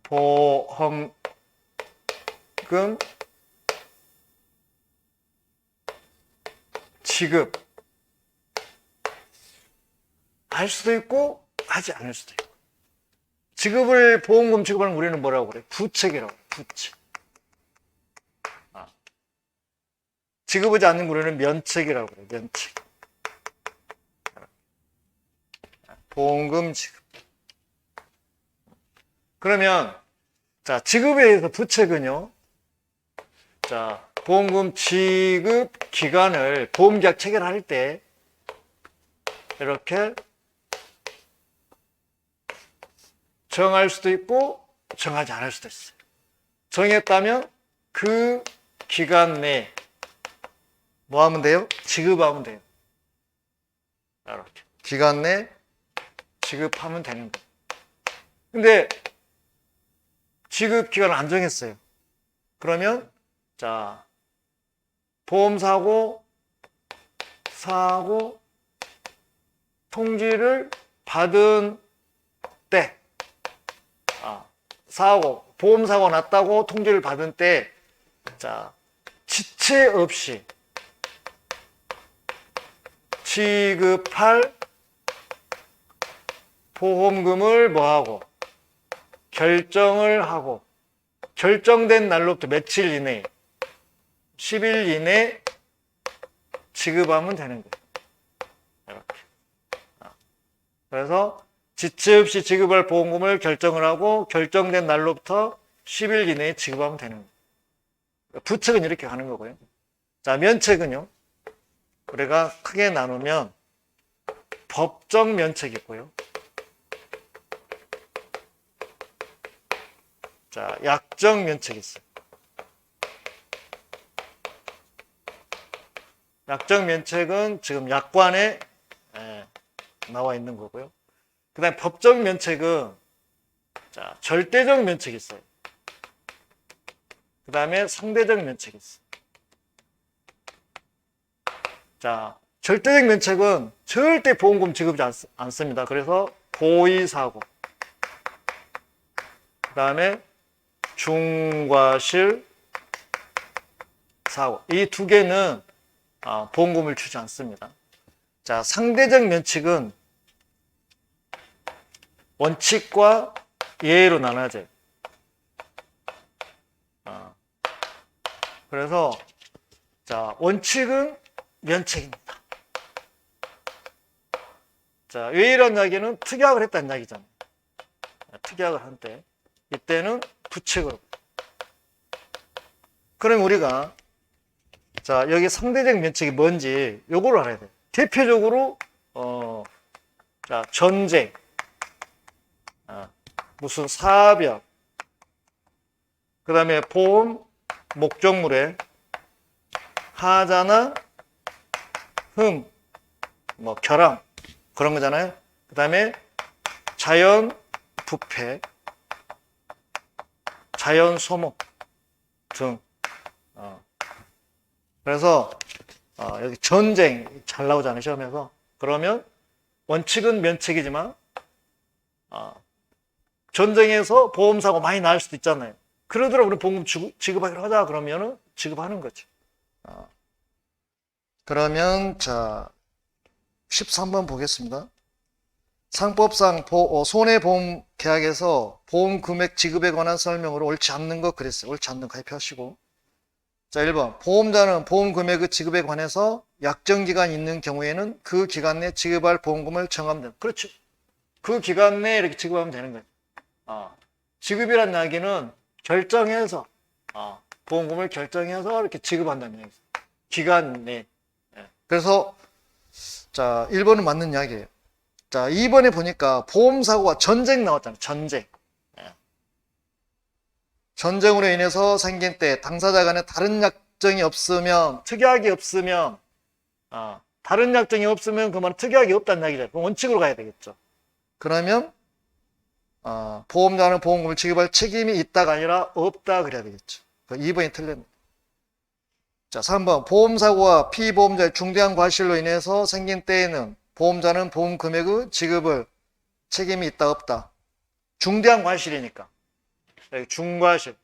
보험금 지급 할 수도 있고 하지 않을 수도 있고. 보험금 지급하는 우리는 뭐라고 그래? 부책이라고 그래. 부책. 지급하지 않는 우리는 면책이라고 그래. 면책. 보험금 지급. 그러면 자, 지급에 의해서 부책은요. 자, 보험금 지급 기간을 보험계약 체결할 때 이렇게 정할 수도 있고 정하지 않을 수도 있어요. 정했다면 그 기간 내에 뭐 하면 돼요? 지급하면 돼요. 이렇게 기간 내에 지급하면 되는 거예요. 근데 지급 기간을 안 정했어요. 그러면 자, 보험사고 사고 통지를 받은 때, 사고, 보험사고 났다고 통지를 받은 때, 자, 지체 없이 지급할 보험금을 뭐하고 결정을 하고 결정된 날로부터 며칠 이내 10일 이내 지급하면 되는 거예요. 이렇게. 그래서 지체 없이 지급할 보험금을 결정을 하고 결정된 날로부터 10일 이내에 지급하면 되는 거예요. 부책은 이렇게 가는 거고요. 자, 면책은요. 우리가 크게 나누면 법적 면책이 있고요. 자, 약정 면책이 있어요. 약정 면책은 지금 약관에 나와 있는 거고요. 그 다음에 법적 면책은 자, 절대적 면책이 있어요. 그 다음에 상대적 면책이 있어요. 자, 절대적 면책은 절대 보험금 지급하지 않습니다. 그래서 고의사고, 그 다음에 중과실 사고, 이 두 개는 보험금을 주지 않습니다. 자, 상대적 면책은 원칙과 예외로 나눠져요. 그래서 자, 원칙은 면책입니다. 자, 예외라는 이야기는 특약을 했다는 이야기잖아요. 특약을 한 때, 이때는 부책으로. 그럼 우리가 자, 여기 상대적 면책이 뭔지 요거를 알아야 돼요. 대표적으로 자, 전쟁, 무슨 사별, 그 다음에 보험 목적물에 하자나 흠, 뭐 결함 그런 거잖아요. 그 다음에 자연 부패, 자연 소모 등. 그래서 여기 전쟁 잘 나오잖아요, 시험에서. 그러면 원칙은 면책이지만 전쟁에서 보험사고 많이 날 수도 있잖아요. 그러더라도 우리 보험금 지급하기로 하자 그러면은 지급하는 거죠. 그러면 자 13번 보겠습니다. 상법상 손해보험 계약에서 보험 금액 지급에 관한 설명으로 옳지 않는 거 그랬어요. 옳지 않는 거 가입하시고. 자, 1번. 보험자는 보험 금액의 지급에 관해서 약정기간이 있는 경우에는 그 기간 내 지급할 보험금을 정하면 됩니다. 그렇죠. 그 기간 내에 이렇게 지급하면 되는 거예요. 지급이란 이야기는 결정해서, 보험금을 결정해서 이렇게 지급한다는 얘기죠. 기간 내. 그래서, 자, 1번은 맞는 이야기예요. 자, 2번에 보니까 보험사고가 전쟁 나왔잖아요. 전쟁. 전쟁으로 인해서 생긴 때 당사자 간에 다른 약정이 없으면, 특약이 없으면, 다른 약정이 없으면 그 말은 특약이 없다는 이야기죠. 그럼 원칙으로 가야 되겠죠. 그러면 보험자는 보험금을 지급할 책임이 있다가 아니라 없다 그래야 되겠죠. 2번이 틀립니다. 자, 3번. 보험사고와 피보험자의 중대한 과실로 인해서 생긴 때에는 보험자는 보험 금액의 지급을 책임이 있다 없다. 중대한 과실이니까. 중과실.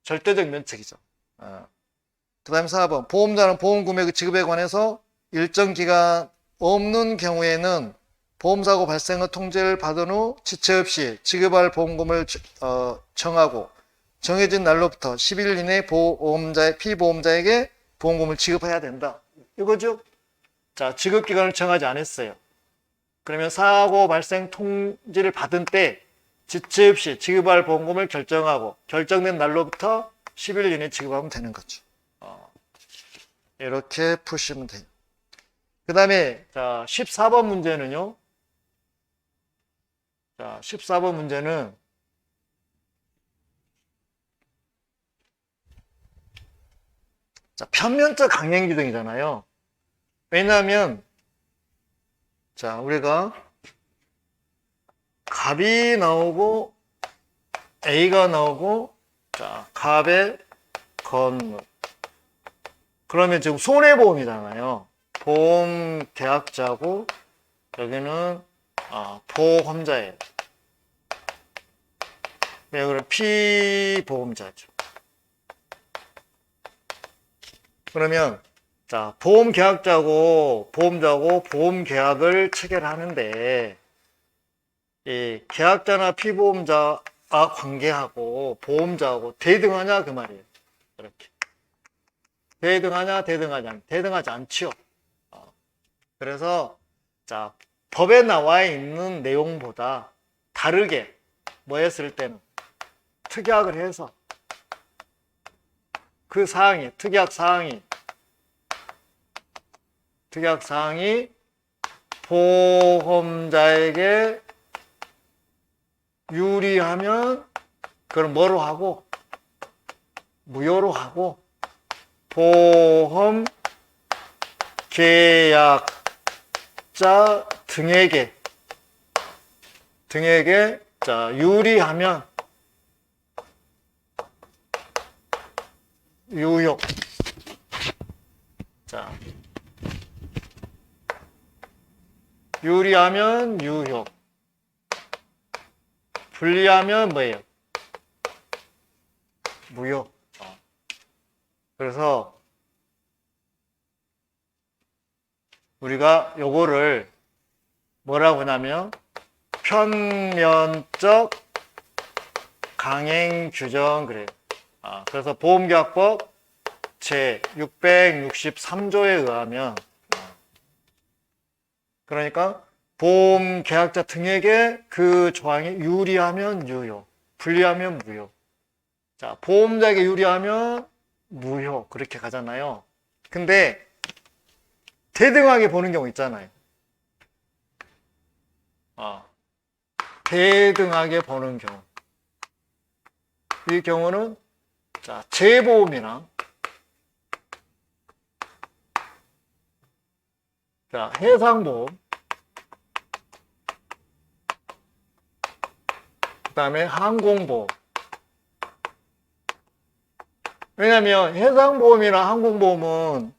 절대적 면책이죠. 그 다음에 4번. 보험자는 보험 금액의 지급에 관해서 일정 기간 없는 경우에는 보험사고 발생의 통지를 받은 후 지체 없이 지급할 보험금을 정하고 정해진 날로부터 10일 이내 피보험자에게 보험금을 지급해야 된다. 이거죠? 자, 지급기간을 정하지 않았어요. 그러면 사고 발생 통지를 받은 때 지체 없이 지급할 보험금을 결정하고 결정된 날로부터 10일 이내 지급하면 되는 거죠. 이렇게 푸시면 돼요. 그 다음에 자 14번 문제는요. 자 14번 문제는 자 편면적 강행규정이잖아요. 왜냐하면 자 우리가 갑이 나오고 A가 나오고 자 갑의 건물 그러면 지금 손해보험이잖아요. 보험 계약자고 여기는 보험자예요. 여기는 피보험자죠. 그러면 자, 보험 계약자고 보험자고 보험 계약을 체결하는데 이 계약자나 피보험자와 관계하고 보험자하고 대등하냐 그 말이에요. 이렇게 대등하냐 대등하지 않지요. 그래서 자, 법에 나와 있는 내용보다 다르게 뭐 했을 때는 특약을 해서 그 사항이 특약 사항이 보험자에게 유리하면 그럼 뭐로 하고 무효로 하고 보험 계약자 등에게 자, 유리하면 유효. 자, 유리하면 유효. 불리하면 뭐예요? 무효. 그래서 우리가 요거를 뭐라고 하냐면 편면적 강행 규정 그래요. 그래서 보험계약법 제 663조에 의하면 그러니까 보험계약자 등에게 그 조항이 유리하면 유효, 불리하면 무효. 자, 보험자에게 유리하면 무효 그렇게 가잖아요. 근데 대등하게 보는 경우 있잖아요. 대등하게 보는 경우. 이 경우는 자, 재보험이나 자, 해상보험 그 다음에 항공보험. 왜냐하면 해상보험이나 항공보험은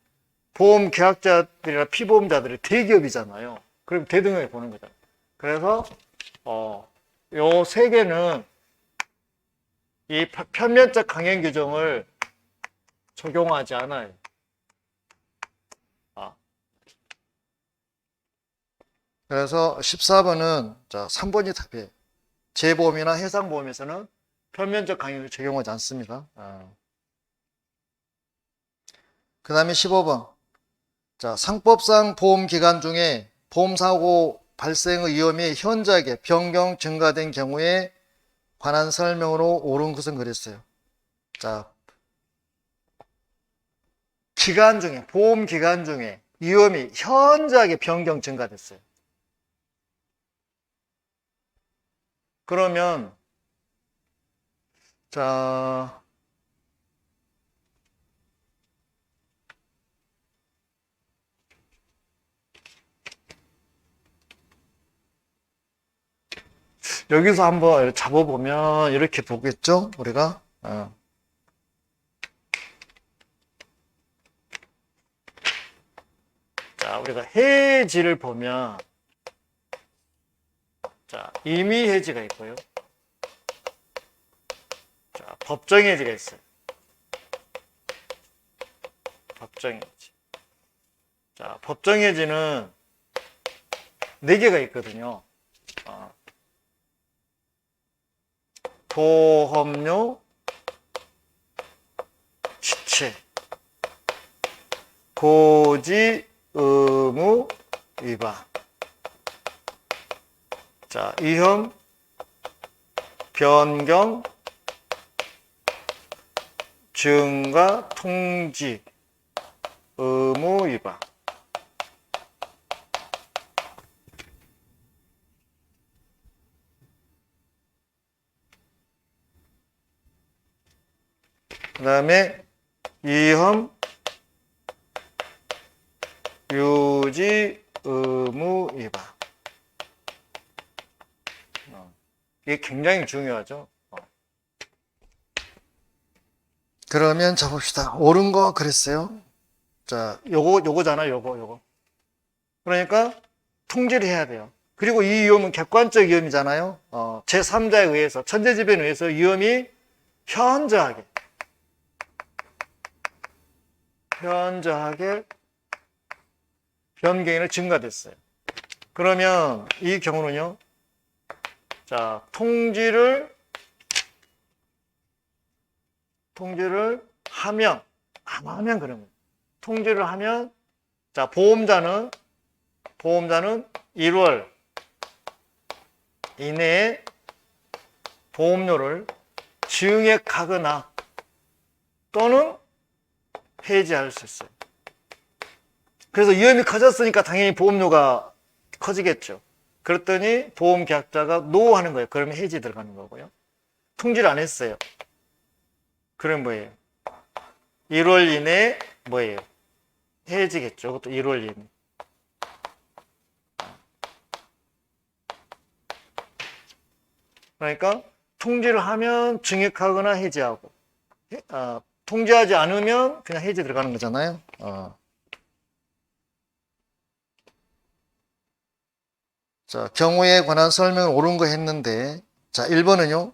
보험 계약자들이나 피보험자들이 대기업이잖아요. 그럼 대등하게 보는 거잖아요. 그래서 요 세 개는 이 편면적 강행 규정을 적용하지 않아요. 그래서 14번은 자, 3번이 답이에요. 재보험이나 해상보험에서는 편면적 강행을 적용하지 않습니다. 그 다음에 15번. 자, 상법상 보험기간 중에 보험사고 발생의 위험이 현저하게 변경 증가된 경우에 관한 설명으로 옳은 것은 그랬어요. 자, 기간 중에, 보험 기간 중에 위험이 현저하게 변경 증가됐어요. 그러면, 자, 여기서 한번 잡아보면 이렇게 보겠죠? 우리가. 자, 우리가 해지를 보면 자, 임의 해지가 있고요. 자, 법정 해지가 있어요. 법정 해지. 자, 법정 해지는 4개가 있거든요. 보험료, 지체, 고지 의무 위반. 자, 위험, 변경, 증가, 통지, 의무 위반. 그 다음에 위험, 유지, 의무 위반. 이게 굉장히 중요하죠. 그러면 잡읍시다. 옳은 거 그랬어요. 자, 요거잖아, 요거. 그러니까 통지를 해야 돼요. 그리고 이 위험은 객관적 위험이잖아요. 제3자에 의해서, 천재지변에 의해서 위험이 현저하게 변경이 증가됐어요. 그러면 이 경우는요, 자, 통지를 하면, 안 하면 그런 거예요. 통지를 하면, 자, 보험자는 1월 이내에 보험료를 증액하거나 또는 해지할 수 있어요. 그래서 위험이 커졌으니까 당연히 보험료가 커지겠죠. 그랬더니 보험 계약자가 노 하는 거예요. 그러면 해지 들어가는 거고요. 통지를 안 했어요. 그럼 뭐예요? 1월 이내에 뭐예요? 해지겠죠. 그것도 1월 이내. 그러니까 통지를 하면 증액하거나 해지하고, 통지하지 않으면 그냥 해지 들어가는 거잖아요. 자, 경우에 관한 설명을 옳은 거 했는데, 자, 1번은요.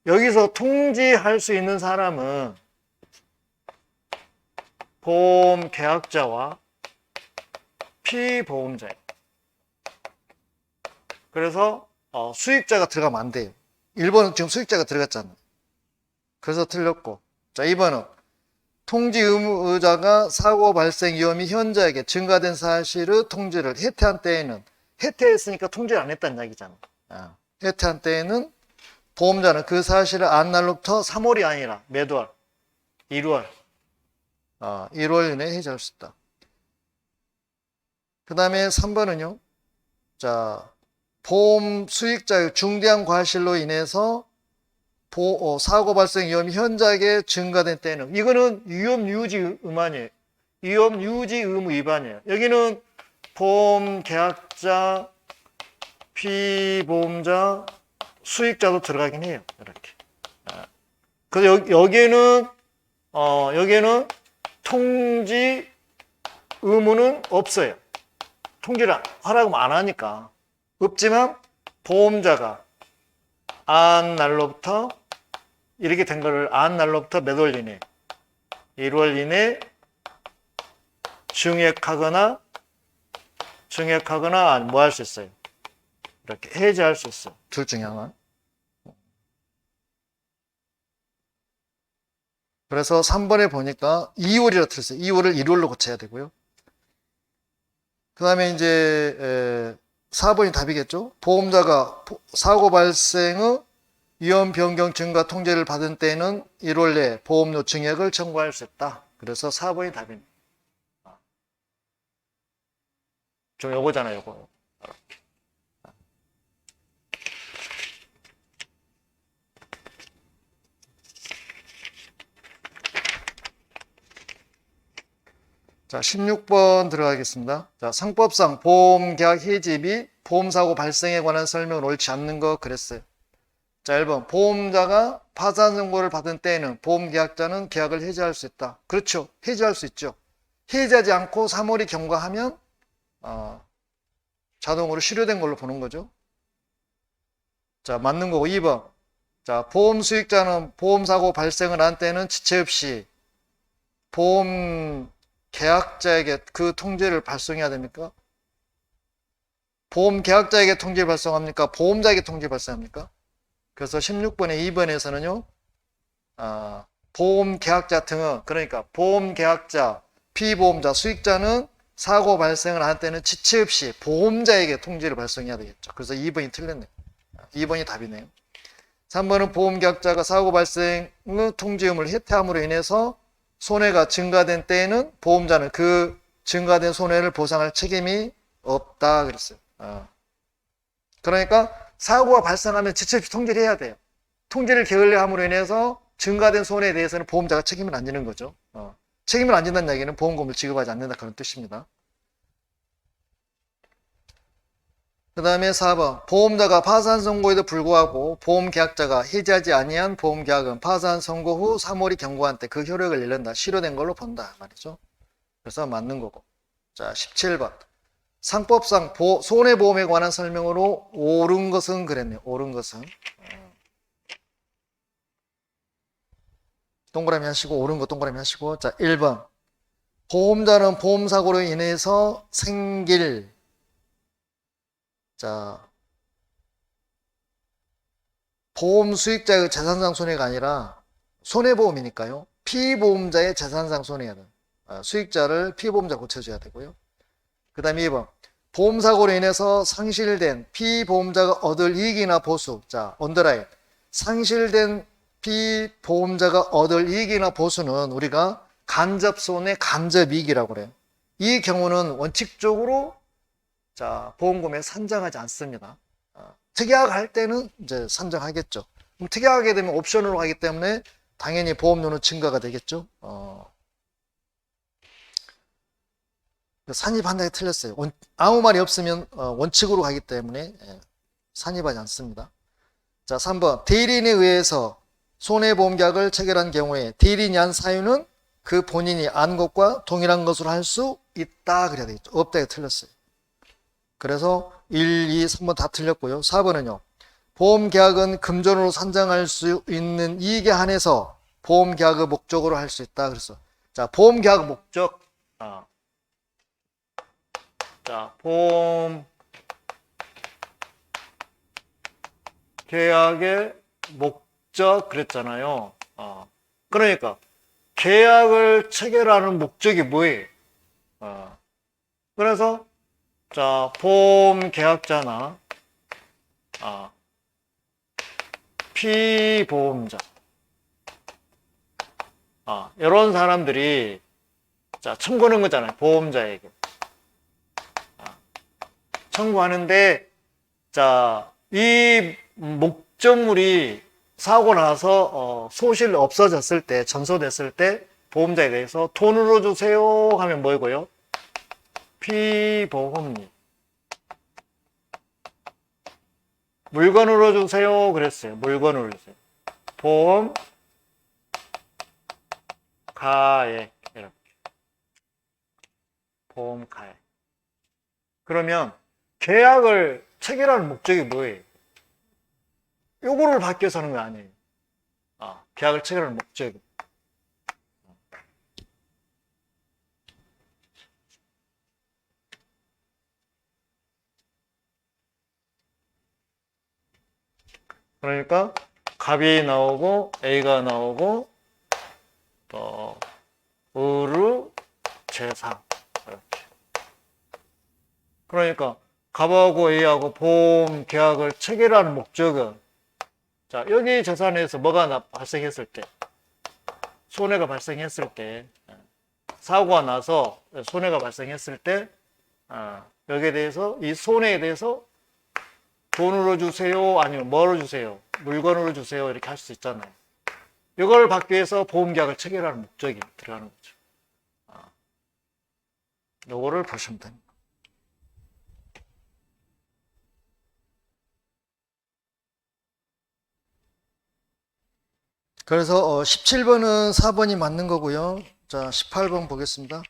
여기서 통지할 수 있는 사람은 보험 계약자와 피보험자예요. 그래서 수익자가 들어가면 안 돼요. 1번은 지금 수익자가 들어갔잖아요. 그래서 틀렸고. 자, 2번은 통지 의무자가 사고 발생 위험이 현저하게 증가된 사실의 통지를 해태한 때에는, 해태했으니까 통지를 안 했다는 이야기잖아. 해태한 때에는 보험자는 그 사실을 안 날로부터 3월이 아니라 몇 월? 1월. 1월 이내에 해지할 수 있다. 그 다음에 3번은요. 자, 보험 수익자의 중대한 과실로 인해서 사고 발생 위험이 현저하게 증가된 때는, 이거는 위험 유지 의무아니에요. 위험 유지 의무 위반이에요. 여기는 보험 계약자, 피보험자, 수익자도 들어가긴 해요. 이렇게. 그래서 여기에는 통지 의무는 없어요. 통지를 하라고 안 하니까. 없지만 보험자가 안 날로부터, 이렇게 된 거를 안 날로부터 몇 월 이내? 1월 이내 증액하거나 뭐 할 수 있어요? 이렇게 해지할 수 있어요. 둘 중에 하나. 그래서 3번에 보니까 2월이라 틀렸어요. 2월을 1월로 고쳐야 되고요. 그 다음에 이제 4번이 답이겠죠. 보험자가 사고 발생의 위험 변경 증가 통지를 받은 때는 1월 내에 보험료 증액을 청구할 수 있다. 그래서 4번이 답입니다. 좀 요거잖아요, 요거. 자, 16번 들어가겠습니다. 자, 상법상 보험계약 해지 및 보험사고 발생에 관한 설명은 옳지 않는 거 그랬어요. 자, 1번. 보험자가 파산 선고를 받은 때에는 보험계약자는 계약을 해지할 수 있다. 그렇죠. 해지할 수 있죠. 해지하지 않고 3월이 경과하면 자동으로 실효된 걸로 보는 거죠. 자, 맞는 거고. 2번. 자, 보험 수익자는 보험사고 발생을 한 때는 지체 없이 보험 계약자에게 그 통지를 발송해야 됩니까? 보험 계약자에게 통지를 발송합니까? 보험자에게 통지를 발송합니까? 그래서 16번에 2번에서는요, 보험 계약자 등은, 그러니까 보험 계약자, 피보험자, 수익자는 사고 발생을 한 때는 지체 없이 보험자에게 통지를 발송해야 되겠죠. 그래서 2번이 틀렸네요. 2번이 답이네요. 3번은 보험 계약자가 사고 발생의 통지 의무를 해태함으로 인해서 손해가 증가된 때에는 보험자는 그 증가된 손해를 보상할 책임이 없다 그랬어요. 그러니까 사고가 발생하면 지체 없이 통지를 해야 돼요. 통지를 게을리함으로 인해서 증가된 손해에 대해서는 보험자가 책임을 안 지는 거죠. 책임을 안 진다는 얘기는 보험금을 지급하지 않는다 그런 뜻입니다. 그 다음에 4번. 보험자가 파산 선고에도 불구하고 보험계약자가 해지하지 아니한 보험계약은 파산 선고 후 3월이 경과한 때 그 효력을 잃는다. 실효된 걸로 본다 말이죠. 그래서 맞는 거고. 자, 17번. 상법상 손해보험에 관한 설명으로 옳은 것은 그랬네요. 옳은 것은. 동그라미 하시고, 옳은 거 동그라미 하시고. 자, 1번. 보험자는 보험사고로 인해서 생길, 자, 보험 수익자의 재산상 손해가 아니라 손해보험이니까요. 피보험자의 재산상 손해야 돼. 수익자를 피보험자 고쳐줘야 되고요. 그 다음에 2번. 보험사고로 인해서 상실된 피보험자가 얻을 이익이나 보수. 자, 언더라인. 상실된 피보험자가 얻을 이익이나 보수는 우리가 간접손해, 간접이익이라고 그래요. 이 경우는 원칙적으로 자, 보험금에 산정하지 않습니다. 특약을 할 때는 이제 산정하겠죠. 그럼 특약하게 되면 옵션으로 하기 때문에 당연히 보험료는 증가가 되겠죠. 산입한다에 틀렸어요. 아무 말이 없으면 원칙으로 가기 때문에 산입하지 않습니다. 자, 3번. 대리인에 의해서 손해보험계약을 체결한 경우에 대리인이 한 사유는 그 본인이 안 것과 동일한 것으로 할 수 있다 그래야 되겠죠. 없다에 틀렸어요. 그래서 1, 2, 3번 다 틀렸고요. 4번은요. 보험계약은 금전으로 산정할 수 있는 이익에 한해서 보험계약의 목적으로 할 수 있다. 그래서 자, 보험계약 목적. 자, 보험계약의 목적 그랬잖아요. 그러니까 계약을 체결하는 목적이 뭐예요? 그래서 자, 보험계약자나 피보험자 이런 사람들이 자, 청구하는 거잖아요. 보험자에게 청구하는데 자, 이 목적물이 사고 나서 소실 없어졌을 때, 전소됐을 때 보험자에 대해서 돈으로 주세요 하면 뭐이고요? 피보험료. 물건으로 주세요 그랬어요. 물건으로 주세요. 보험 가액 이렇게. 보험 가액. 그러면 계약을 체결하는 목적이 뭐예요? 요거를 받기 위해서 하는 거 아니에요. 계약을 체결하는 목적이. 그러니까 갑이 나오고 A가 나오고 또 의류 재산 이렇게. 그러니까 갑하고 A하고 보험 계약을 체결하는 목적은 자, 여기 재산에서 뭐가 발생했을 때 손해가 발생했을 때 사고가 나서 손해가 발생했을 때 여기에 대해서 이 손해에 대해서 돈으로 주세요 아니면 뭐로 주세요 물건으로 주세요 이렇게 할 수 있잖아요. 이걸 받기 위해서 보험계약을 체결하는 목적이 들어가는 거죠. 요거를 보시면 됩니다. 그래서 17번은 4번이 맞는 거고요. 자, 18번 보겠습니다.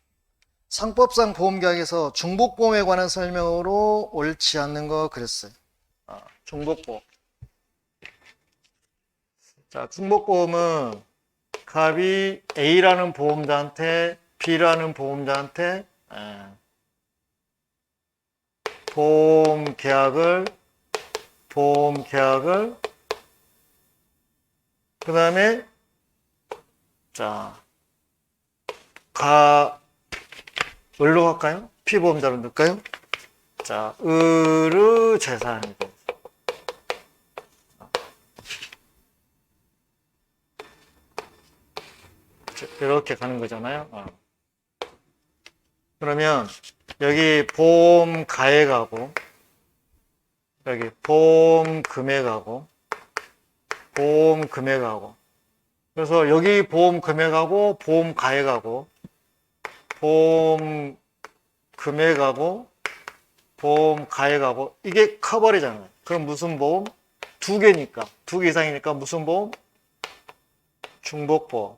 상법상 보험계약에서 중복보험에 관한 설명으로 옳지 않는 거 그랬어요. 중복보험. 자, 중복보험은 갑이 A라는 보험자한테 B라는 보험자한테 보험계약을 그 다음에 자, 을로 할까요? 피보험자로 넣을까요? 자, 의류 재산이 돼요. 이렇게 가는 거잖아요. 그러면 여기 보험 가액하고 여기 보험 금액하고 그래서 여기 보험 금액하고 보험 가액하고 보험 금액하고 보험 가액하고 이게 커버리잖아요. 그럼 무슨 보험? 두 개니까 두 개 이상이니까 무슨 보험? 중복보험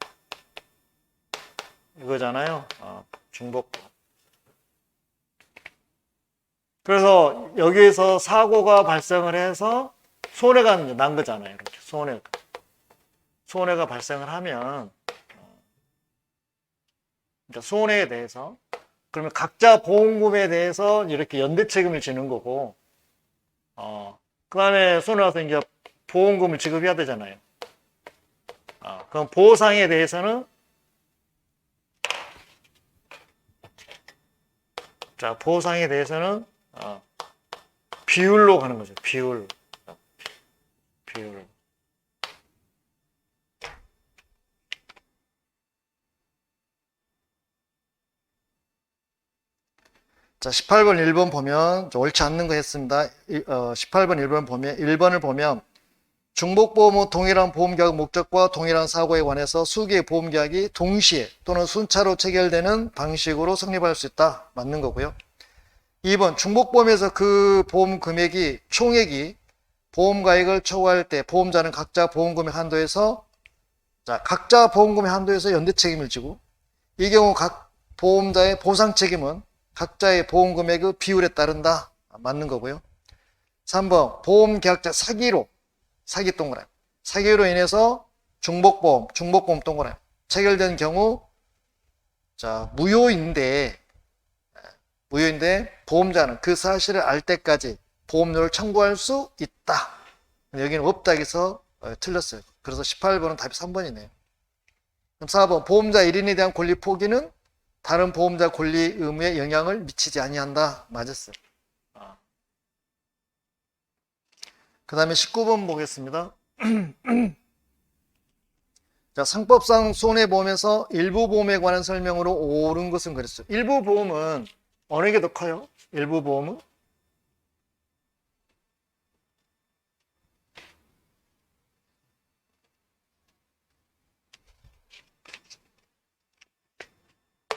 이거잖아요. 중복보험. 그래서 여기에서 사고가 발생을 해서 손해가 난 거잖아요. 이렇게 손해가 발생을 하면 손해에 대해서 그러면 각자 보험금에 대해서 이렇게 연대 책임을 지는 거고 그 다음에 손해 와서 이제 보험금을 지급해야 되잖아요. 그럼 보상에 대해서는 보상에 대해서는 비율로 가는 거죠. 비율. 자, 18번 1번 보면 옳지 않는 거 했습니다. 18번 1번 보면 1번을 보면 중복보험은 동일한 보험계약 목적과 동일한 사고에 관해서 수개의 보험계약이 동시에 또는 순차로 체결되는 방식으로 성립할 수 있다. 맞는 거고요. 2번 중복보험에서 그 보험 금액이 총액이 보험가액을 초과할 때 보험자는 각자 보험금액 한도에서 각자 보험금액 한도에서 연대 책임을 지고 이 경우 각 보험자의 보상 책임은 각자의 보험금액의 비율에 따른다. 맞는 거고요. 3번 보험계약자 사기 동그라미. 사기로 인해서 중복보험 동그라미. 체결된 경우 무효인데 보험자는 그 사실을 알 때까지 보험료를 청구할 수 있다. 여기는 없다 해서 틀렸어요. 그래서 18번은 답이 3번이네요. 그럼 4번 보험자 1인에 대한 권리 포기는 다른 보험자 권리 의무에 영향을 미치지 아니한다. 맞았어요. 그 다음에 19번 보겠습니다. 자, 상법상 손해보험에서 일부 보험에 관한 설명으로 옳은 것은 그랬어요. 일부 보험은 어느 게 더 커요? 일부 보험은?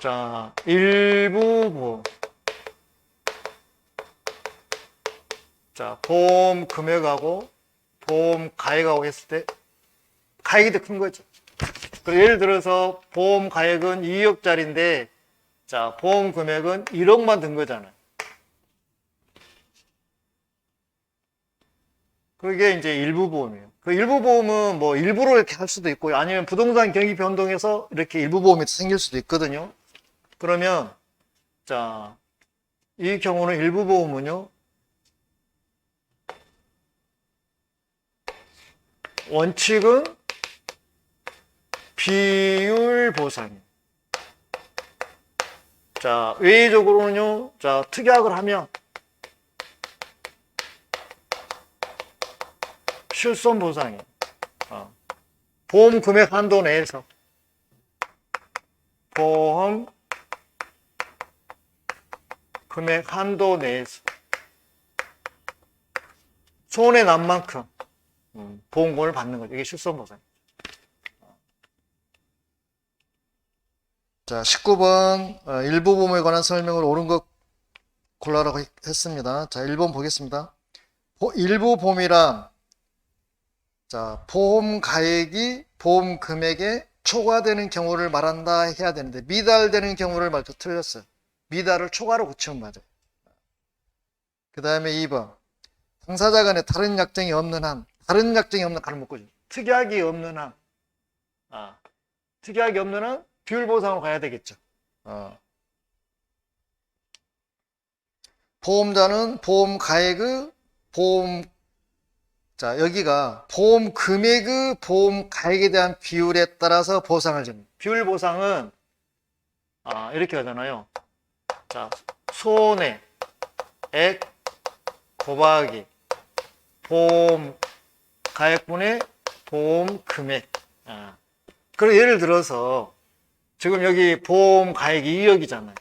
자, 일부 보험. 자, 보험 금액하고 보험 가액하고 했을 때 가액이 더 큰 거죠. 예를 들어서 보험 가액은 2억짜리인데 보험 금액은 1억만 든 거잖아요. 그게 이제 일부 보험이에요. 그 일부 보험은 뭐 일부러 이렇게 할 수도 있고 아니면 부동산 경기 변동해서 이렇게 일부 보험이 생길 수도 있거든요. 그러면 이 경우는 일부 보험은요. 원칙은 비율 보상이에요. 외의적으로는요. 특약을 하면 실손 보상이에요. 보험 금액 한도 내에서 보험 금액 한도 내에서 손해 난 만큼 보험금을 받는 거죠. 이게 실손 보상. 19번 일부 보험에 관한 설명을 옳은 것 골라라고 했습니다. 1번 보겠습니다. 일부 보험이란 보험 가액이 보험 금액에 초과되는 경우를 말한다 해야 되는데 미달되는 경우를 말도 틀렸어요. 미달을 초과로 고치면 맞아요. 그 다음에 2번 당사자 간에 다른 약정이 없는 한 가는 묶어줘. 특약이 없는 한 비율 보상으로 가야 되겠죠. 보험자는 보험 가액의 여기가 보험 금액의 보험 가액에 대한 비율에 따라서 보상을 줍니다. 비율 보상은 이렇게 하잖아요. 손해, 액, 곱하기 보험 가액분의 보험 금액. 그리고 예를 들어서 지금 여기 보험 가액이 2억이잖아요.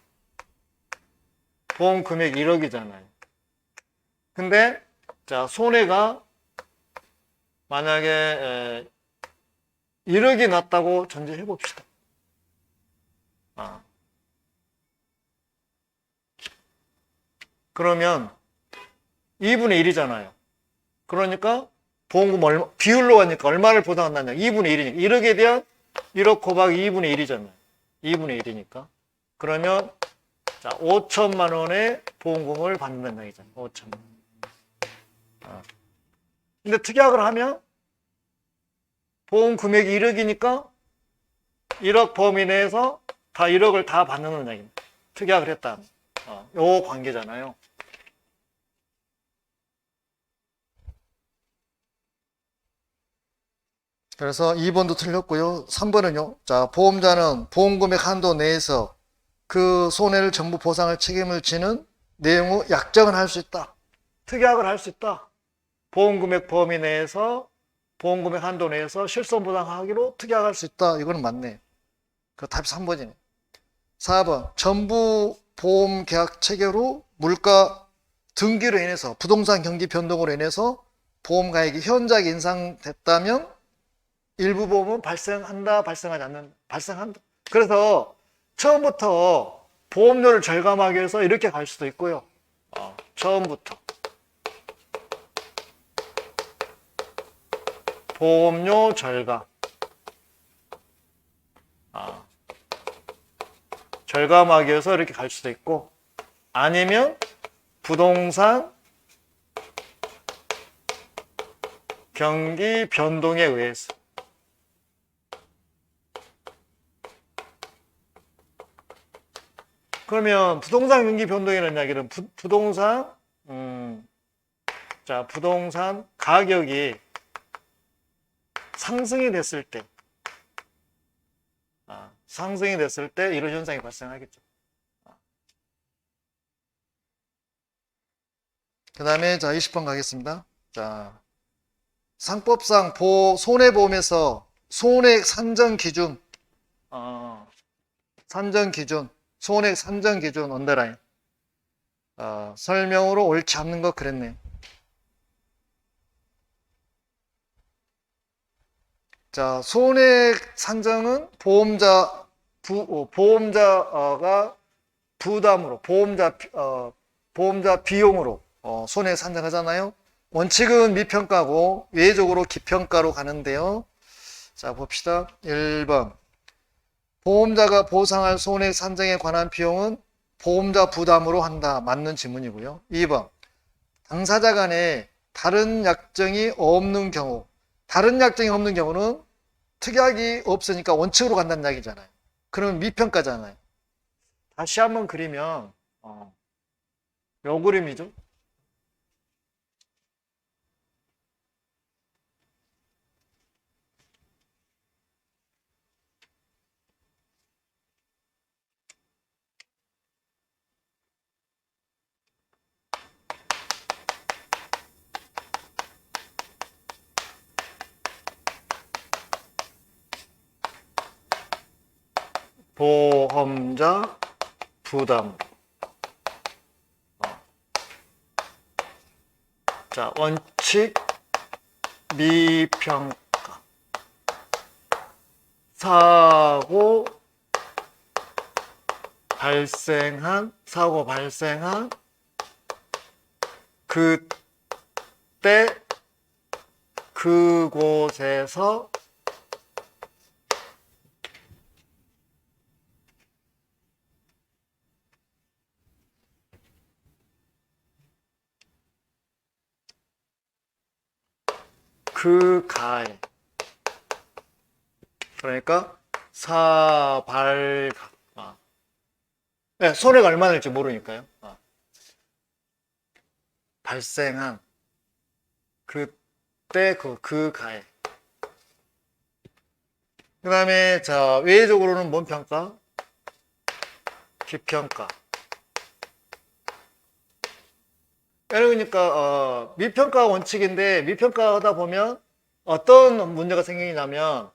보험 금액 1억이잖아요. 근데 손해가 만약에 1억이 났다고 전제해 봅시다. 그러면 2분의 1이잖아요. 그러니까 보험금 비율로 하니까 얼마를 보상한다냐? 2분의 1이니까 1억에 대한 1억 곱하기 2분의 1이잖아요. 2분의 1이니까. 그러면 자, 5천만 원의 보험금을 받는다는 얘기잖아요. 5천만 원. 근데 특약을 하면 보험 금액이 1억이니까 1억 범위 내에서 다 1억을 다 받는 이야기입니다. 특약을 했다. 요 관계잖아요. 그래서 2번도 틀렸고요. 3번은요. 자, 보험자는 보험금액 한도 내에서 그 손해를 전부 보상할 책임을 지는 내용의 약정을 할 수 있다. 특약을 할 수 있다. 보험금액 범위 내에서 보험금액 한도 내에서 실손보상하기로 특약할 수 있다. 이거는 맞네. 그 답이 3번이네. 4번 전부 보험계약 체결 후 물가 등기로 인해서 부동산 경기 변동으로 인해서 보험가액이 현저하게 인상됐다면 일부 보험은 발생한다, 발생하지 않는다, 발생한다. 그래서 처음부터 보험료를 절감하기 위해서 이렇게 갈 수도 있고요. 처음부터 보험료 절감. 절감하기 위해서 이렇게 갈 수도 있고, 아니면 부동산 경기 변동에 의해서. 그러면 부동산 경기 변동이라는 이야기는 부동산 가격이 상승이 됐을 때 이런 현상이 발생하겠죠. 그 다음에 자 20번 가겠습니다. 자, 상법상 손해보험에서 손해액 산정 기준 손해액 산정 기준 언더라인 설명으로 옳지 않는 거 그랬네요. 자, 손해액 산정은 보험자가 부담으로 보험자 비용으로 손해액 산정하잖아요. 원칙은 미평가고 외적으로 기평가로 가는데요. 자, 봅시다. 1번 보험자가 보상할 손해액 산정에 관한 비용은 보험자 부담으로 한다. 맞는 지문이고요. 2번 당사자 간에 다른 약정이 없는 경우, 다른 약정이 없는 경우는 특약이 없으니까 원칙으로 간다는 이야기잖아요. 그러면 미평가잖아요. 다시 한번 그리면 요 그림이죠. 보험자 부담. 자, 원칙 미평가. 사고 발생한 그때 그곳에서 그 가액, 그러니까 사발가. 네, 손해가 얼마 될지 모르니까요. 발생한 그때 그 가액. 그 다음에 자, 외적으로는 뭔 평가? 기평가. 그러니까 미평가 원칙인데 미평가하다 보면 어떤 문제가 생기냐면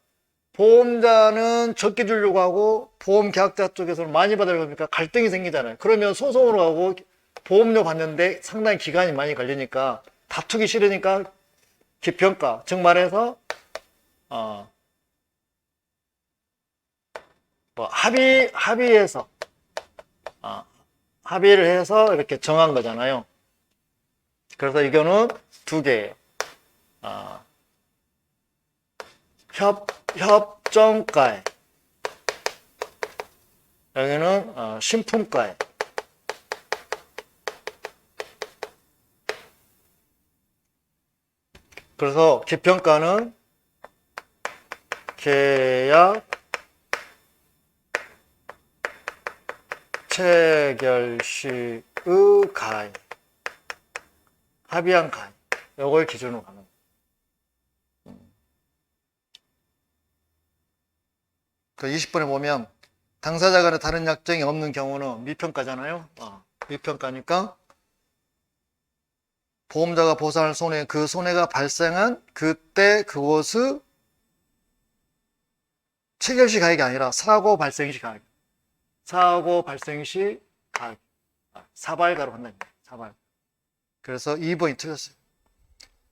보험자는 적게 주려고 하고 보험 계약자 쪽에서는 많이 받으려고 하니까 갈등이 생기잖아요. 그러면 소송으로 가고 보험료 받는데 상당히 기간이 많이 걸리니까 다투기 싫으니까 기평가, 즉 말해서 합의를 해서 이렇게 정한 거잖아요. 그래서 이거는 두 개예요. 협정가액. 여기는 신품가액. 그래서 기평가는 계약 체결 시의 가액, 합의한 가액, 요걸 기준으로 가는 거예요. 그 20번에 보면 당사자 간에 다른 약정이 없는 경우는 미평가잖아요. 미평가니까 보험자가 보상할 손해, 그 손해가 발생한 그때 그것의 체결 시 가액이 아니라 사고 발생 시 가액. 사고 발생 시 가액. 사발가로 한답니다. 사발. 그래서 2번이 틀렸어요.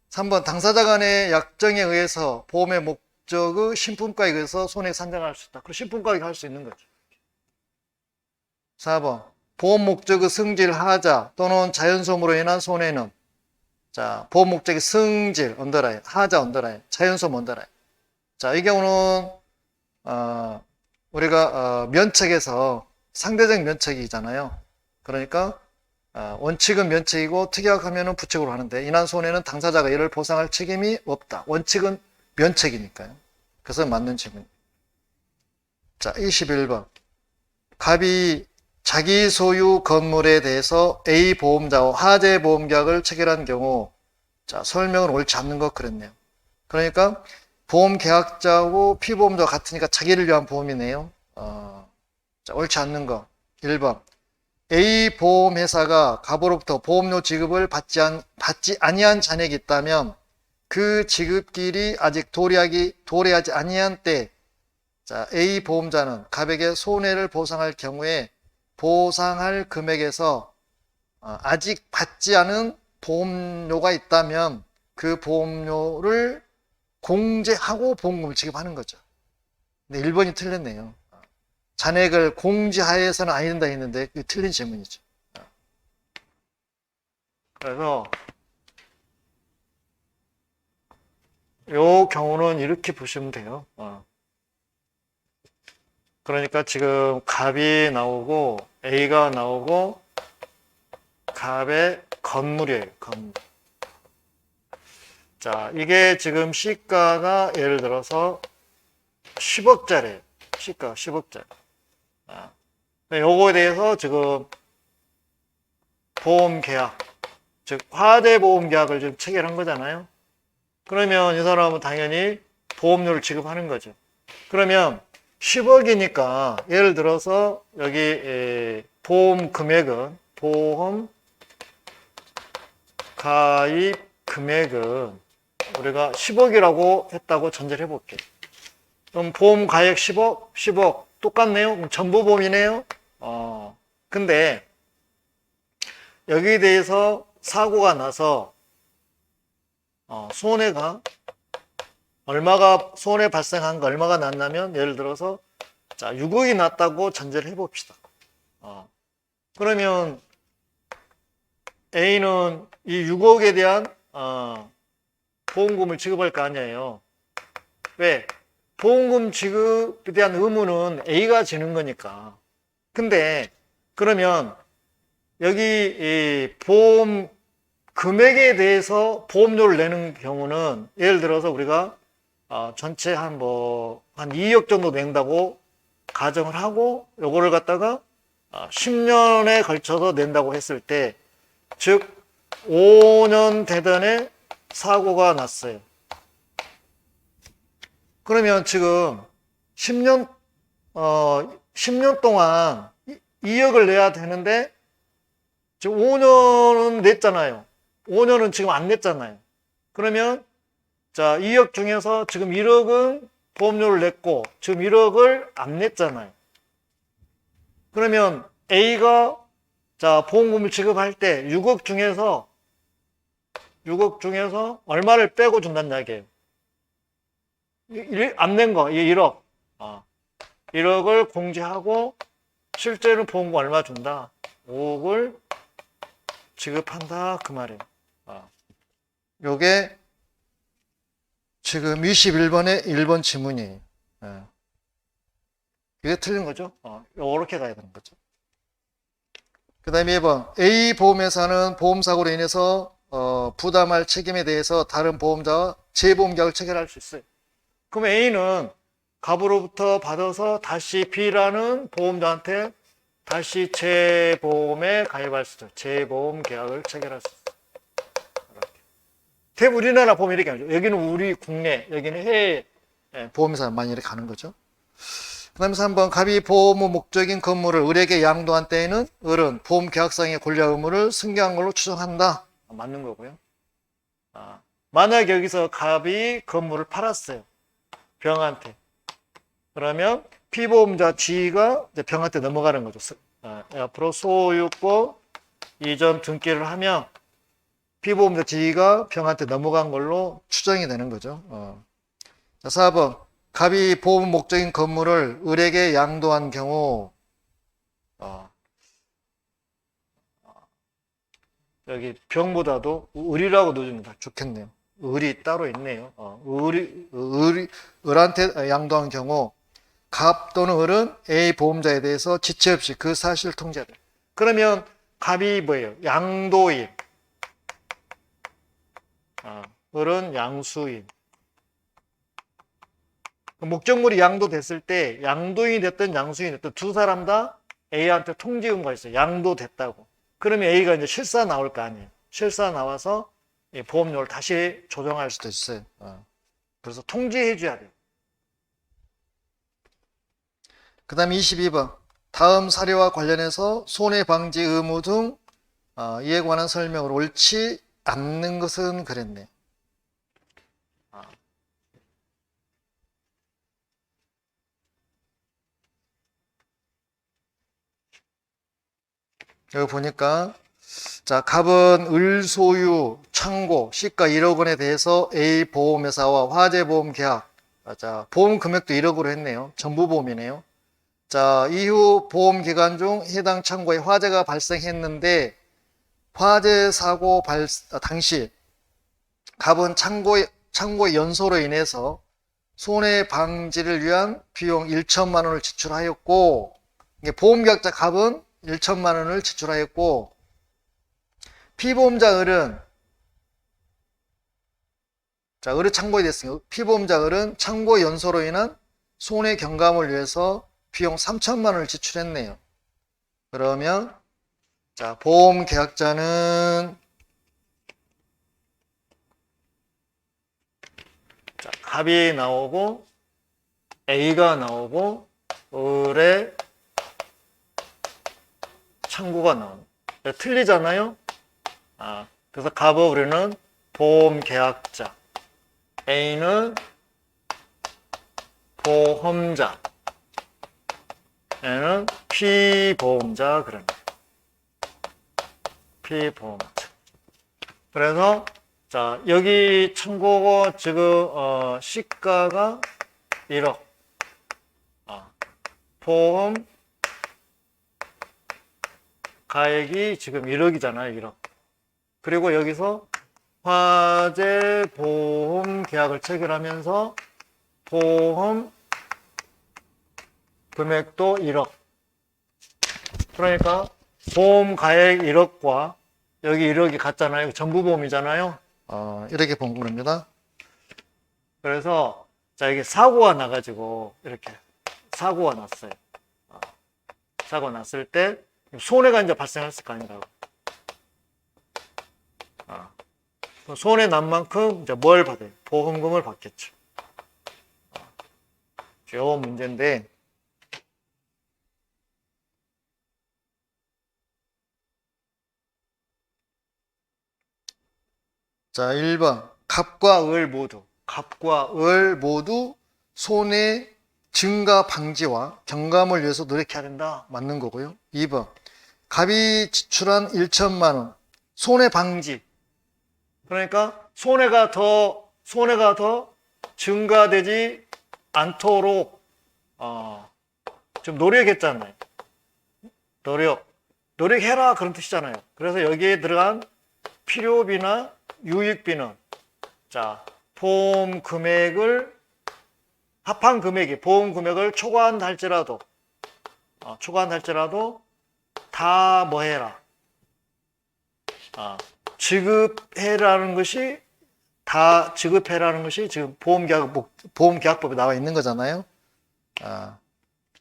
3번 당사자 간의 약정에 의해서 보험의 목적의 신품가액에 의해서 손해액 산정할 수 있다. 그럼 신품가액 할 수 있는 거죠. 4번 보험 목적의 승질, 하자 또는 자연소음으로 인한 손해는, 자, 보험 목적의 승질, 언더라인, 하자, 언더라인, 자연소음, 언더라인. 자, 이 경우는 우리가 면책에서 상대적 면책이잖아요. 그러니까 원칙은 면책이고 특약하면은 부책으로 하는데, 인한 손해는 당사자가 이를 보상할 책임이 없다. 원칙은 면책이니까요. 그래서 맞는 질문. 자, 21번. 갑이 자기 소유 건물에 대해서 A 보험자와 화재 보험 계약을 체결한 경우, 자, 설명은 옳지 않는 것 그랬네요. 그러니까 보험 계약자하고 피보험자가 같으니까 자기를 위한 보험이네요. 자, 옳지 않는 거. 1번. A 보험회사가 갑으로부터 보험료 지급을 받지 아니한 잔액이 있다면 그 지급길이 아직 도래하지 아니한 때, 자, A 보험자는 갑에게 손해를 보상할 경우에 보상할 금액에서 아직 받지 않은 보험료가 있다면 그 보험료를 공제하고 보험금을 지급하는 거죠. 근데 1번이 틀렸네요. 잔액을 공제하에서는 아니 된다 했는데 그게 틀린 질문이죠. 그래서 요 경우는 이렇게 보시면 돼요. 그러니까 지금 갑이 나오고 A가 나오고 갑의 건물이에요. 건물. 자, 이게 지금 시가가 예를 들어서 10억짜리예요. 시가 10억짜리. 요거에 대해서 지금 보험 계약, 즉 화재 보험 계약을 지금 체결한 거잖아요. 그러면 이 사람은 당연히 보험료를 지급하는 거죠. 그러면 10억이니까 예를 들어서 여기 보험 금액은, 보험 가입 금액은 우리가 10억이라고 했다고 전제를 해볼게요. 그럼 보험 가액 10억, 10억 똑같네요. 그럼 전부 보험이네요. 근데 여기에 대해서 사고가 나서 손해가 얼마가, 손해 발생한 거 얼마가 났냐면 예를 들어서 자 6억이 났다고 전제를 해봅시다. 그러면 A는 이 6억에 대한 보험금을 지급할 거 아니에요. 왜? 보험금 지급에 대한 의무는 A가 지는 거니까. 근데 그러면 여기 이 보험 금액에 대해서 보험료를 내는 경우는 예를 들어서 우리가 전체 한 2억 정도 낸다고 가정을 하고 요거를 갖다가 10년에 걸쳐서 낸다고 했을 때, 즉 5년 되던에 사고가 났어요. 그러면 지금 10년 동안 2억을 내야 되는데 지금 5년은 냈잖아요. 5년은 지금 안 냈잖아요. 그러면 자 2억 중에서 지금 1억은 보험료를 냈고 지금 1억을 안 냈잖아요. 그러면 A가 자 보험금을 지급할 때 6억 중에서 얼마를 빼고 준다는 이야기예요. 안 낸 거, 1억. 1억을 공제하고 실제로 보험금 얼마 준다? 5억을 지급한다 그 말이에요. 요게 지금 21번의 1번 지문이에요. 이게 틀린 거죠? 요렇게 가야 되는 거죠. 그 다음에 2번 A 보험회사는 보험사고로 인해서 부담할 책임에 대해서 다른 보험자와 재보험 계약을 체결할 수 있어요. 그럼 A는 갑으로부터 받아서 다시 B라는 보험자한테 다시 재보험에 가입할 수 있어요. 재보험 계약을 체결할 수 있어요. 대부분 우리나라 보면 이렇게 하죠. 여기는 우리 국내, 여기는 해외 보험회사 많이 이렇게 가는 거죠. 그 다음에 3번, 갑이 보험 목적인 건물을 을에게 양도한 때에는 을은 보험 계약상의 권리와 의무를 승계한 걸로 추정한다. 맞는 거고요. 만약 여기서 갑이 건물을 팔았어요. 병한테. 그러면 피보험자 G가 이제 병한테 넘어가는 거죠. 앞으로 소유권 이전 등기를 하면 피보험자 G가 병한테 넘어간 걸로 추정이 되는 거죠. 자, 4번. 갑이 보험 목적인 건물을 을에게 양도한 경우, 여기 병보다도 을이라고 넣어주면 다 좋겠네요. 을이 따로 있네요. 을한테 양도한 경우, 갑 또는 을은 A 보험자에 대해서 지체 없이 그 사실을 통지하다. 그러면 갑이 뭐예요? 양도인. 을은 양수인. 목적물이 양도됐을 때 양도인이 됐든 양수인이 됐든 두 사람 다 A한테 통지 의무가 있어요. 양도됐다고. 그러면 A가 이제 실사 나올 거 아니에요. 실사 나와서 보험료를 다시 조정할 수도 있어요. 그래서 통지해 줘야 돼요. 그 다음에 22번. 다음 사례와 관련해서 손해방지 의무 등 이에 관한 설명을 옳지 않는 것은 그랬네요. 여기 보니까 자, 갑은 을 소유, 창고, 시가 1억 원에 대해서 A 보험회사와 화재보험 계약. 자, 보험 금액도 1억으로 했네요. 전부보험이네요. 자, 이후 보험 기간 중 해당 창고에 화재가 발생했는데 화재 사고 당시 갑은 창고의 연소로 인해서 손해 방지를 위한 비용 1천만 원을 지출하였고, 보험계약자 갑은 1천만 원을 지출하였고, 피보험자 을은, 자, 을의 창고에 됐으니까 피보험자 을은 창고 연소로 인한 손해 경감을 위해서 비용 3천만 원을 지출했네요. 그러면 자, 보험 계약자는 자, 갑이 나오고 A가 나오고 을의 창고가 나오는. 틀리잖아요. 그래서 갑을 우리는 보험 계약자, A는 보험자, 얘는 피보험자 그런. 피보험자. 그래서 자, 여기 창고가 지금 시가가 1억. 보험 가액이 지금 1억이잖아요. 1억. 그리고 여기서 화재 보험 계약을 체결하면서 보험 금액도 1억. 그러니까 보험 가액 1억과 여기 1억이 같잖아요. 전부 보험이잖아요. 이렇게 본 겁니다. 그래서 자, 이게 사고가 나가지고 이렇게 사고가 났어요. 사고 났을 때 손해가 이제 발생했을 거 아니라고. 손해 난 만큼 이제 뭘 받아요? 보험금을 받겠죠. 요 문제인데. 자, 1번. 갑과 을 모두 손해 증가 방지와 경감을 위해서 노력해야 된다. 맞는 거고요. 2번. 갑이 지출한 1천만 원. 손해 방지. 그러니까 손해가 더 증가되지 않도록 좀 노력했잖아요. 노력해라 그런 뜻이잖아요. 그래서 여기에 들어간 필요비나 유익비는 자, 보험 금액을 합한 금액이 보험 금액을 초과한다 할지라도 다 뭐 해라. 지급해라는 것이 다 지급해라는 것이 지금 보험계약법에 나와 있는 거잖아요.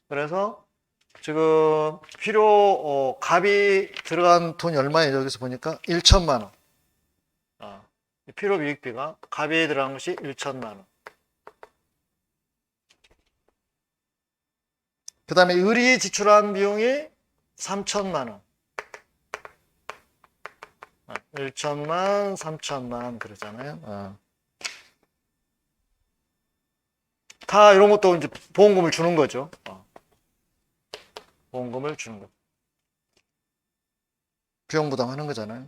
그래서 지금 갑이 들어간 돈이 얼마예요? 여기서 보니까 1천만 원. 필요비 유익비가 갑이 들어간 것이 1천만 원. 그 다음에 을이 지출한 비용이 3천만 원. 1천만, 3천만 그러잖아요. 다 이런 것도 이제 보험금을 주는 거죠. 보험금을 주는 거. 비용 부담하는 거잖아요.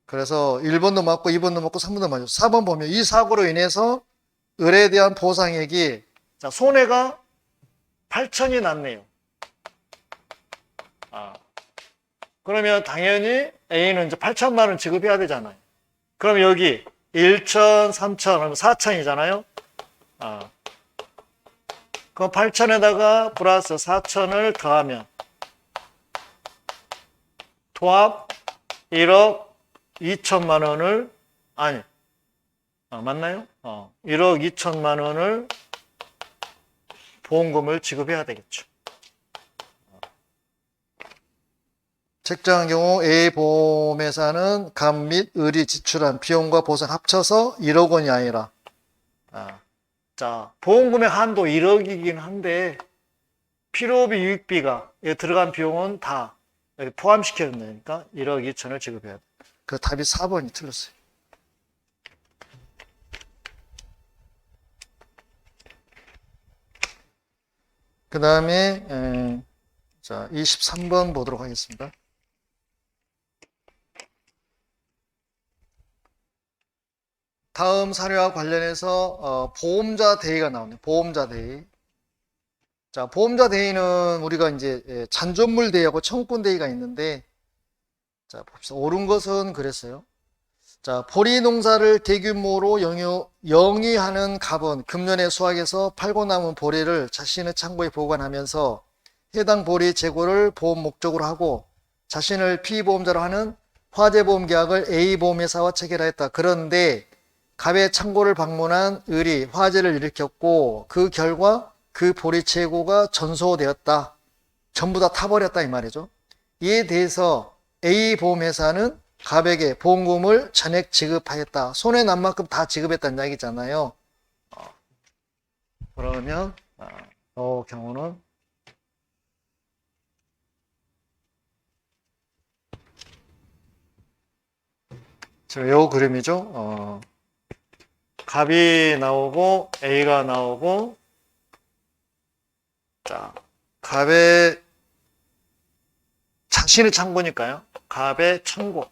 그래서 1번도 맞고 2번도 맞고 3번도 맞죠. 4번 보면 이 사고로 인해서 을에 대한 보상액이 자, 손해가 8천이 났네요. 그러면 당연히 A는 이제 8천만 원 지급해야 되잖아요. 그럼 여기 1천, 3천, 그러면 4천이잖아요. 그럼 8천에다가 플러스 4천을 더하면 도합 1억 2천만 원을 맞나요? 1억 2천만 원을 보험금을 지급해야 되겠죠. 책정한 경우 A 보험회사는 갑 및 을이 지출한 비용과 보상 합쳐서 1억 원이 아니라 자, 보험금의 한도 1억이긴 한데 필요비 유익비가 들어간 비용은 다 여기 포함시켜야 되니까 1억 2천을 지급해야 돼. 그 답이 4번이 틀렸어요. 그 다음에 자 23번 보도록 하겠습니다. 다음 사례와 관련해서 보험자 대의가 나오네요. 보험자 대의. 자, 보험자 대의는 우리가 이제 잔존물 대의하고 청구권 대의가 있는데, 자, 봅시다. 옳은 것은 그랬어요. 자, 보리 농사를 대규모로 영위하는 갑은 금년에 수확해서 팔고 남은 보리를 자신의 창고에 보관하면서 해당 보리 재고를 보험 목적으로 하고 자신을 피보험자로 하는 화재보험 계약을 A보험회사와 체결하였다. 그런데 갑의 창고를 방문한 을이 화재를 일으켰고 그 결과 그 보리 재고가 전소되었다. 전부 다 타버렸다 이 말이죠. 이에 대해서 A보험회사는 갑에게 보험금을 전액 지급하였다. 손해 난 만큼 다 지급했다는 이야기잖아요. 그러면 경우는 지금 요 그림이죠. 갑이 나오고 A가 나오고 자, 갑의 자신의 창고니까요. 갑의 창고.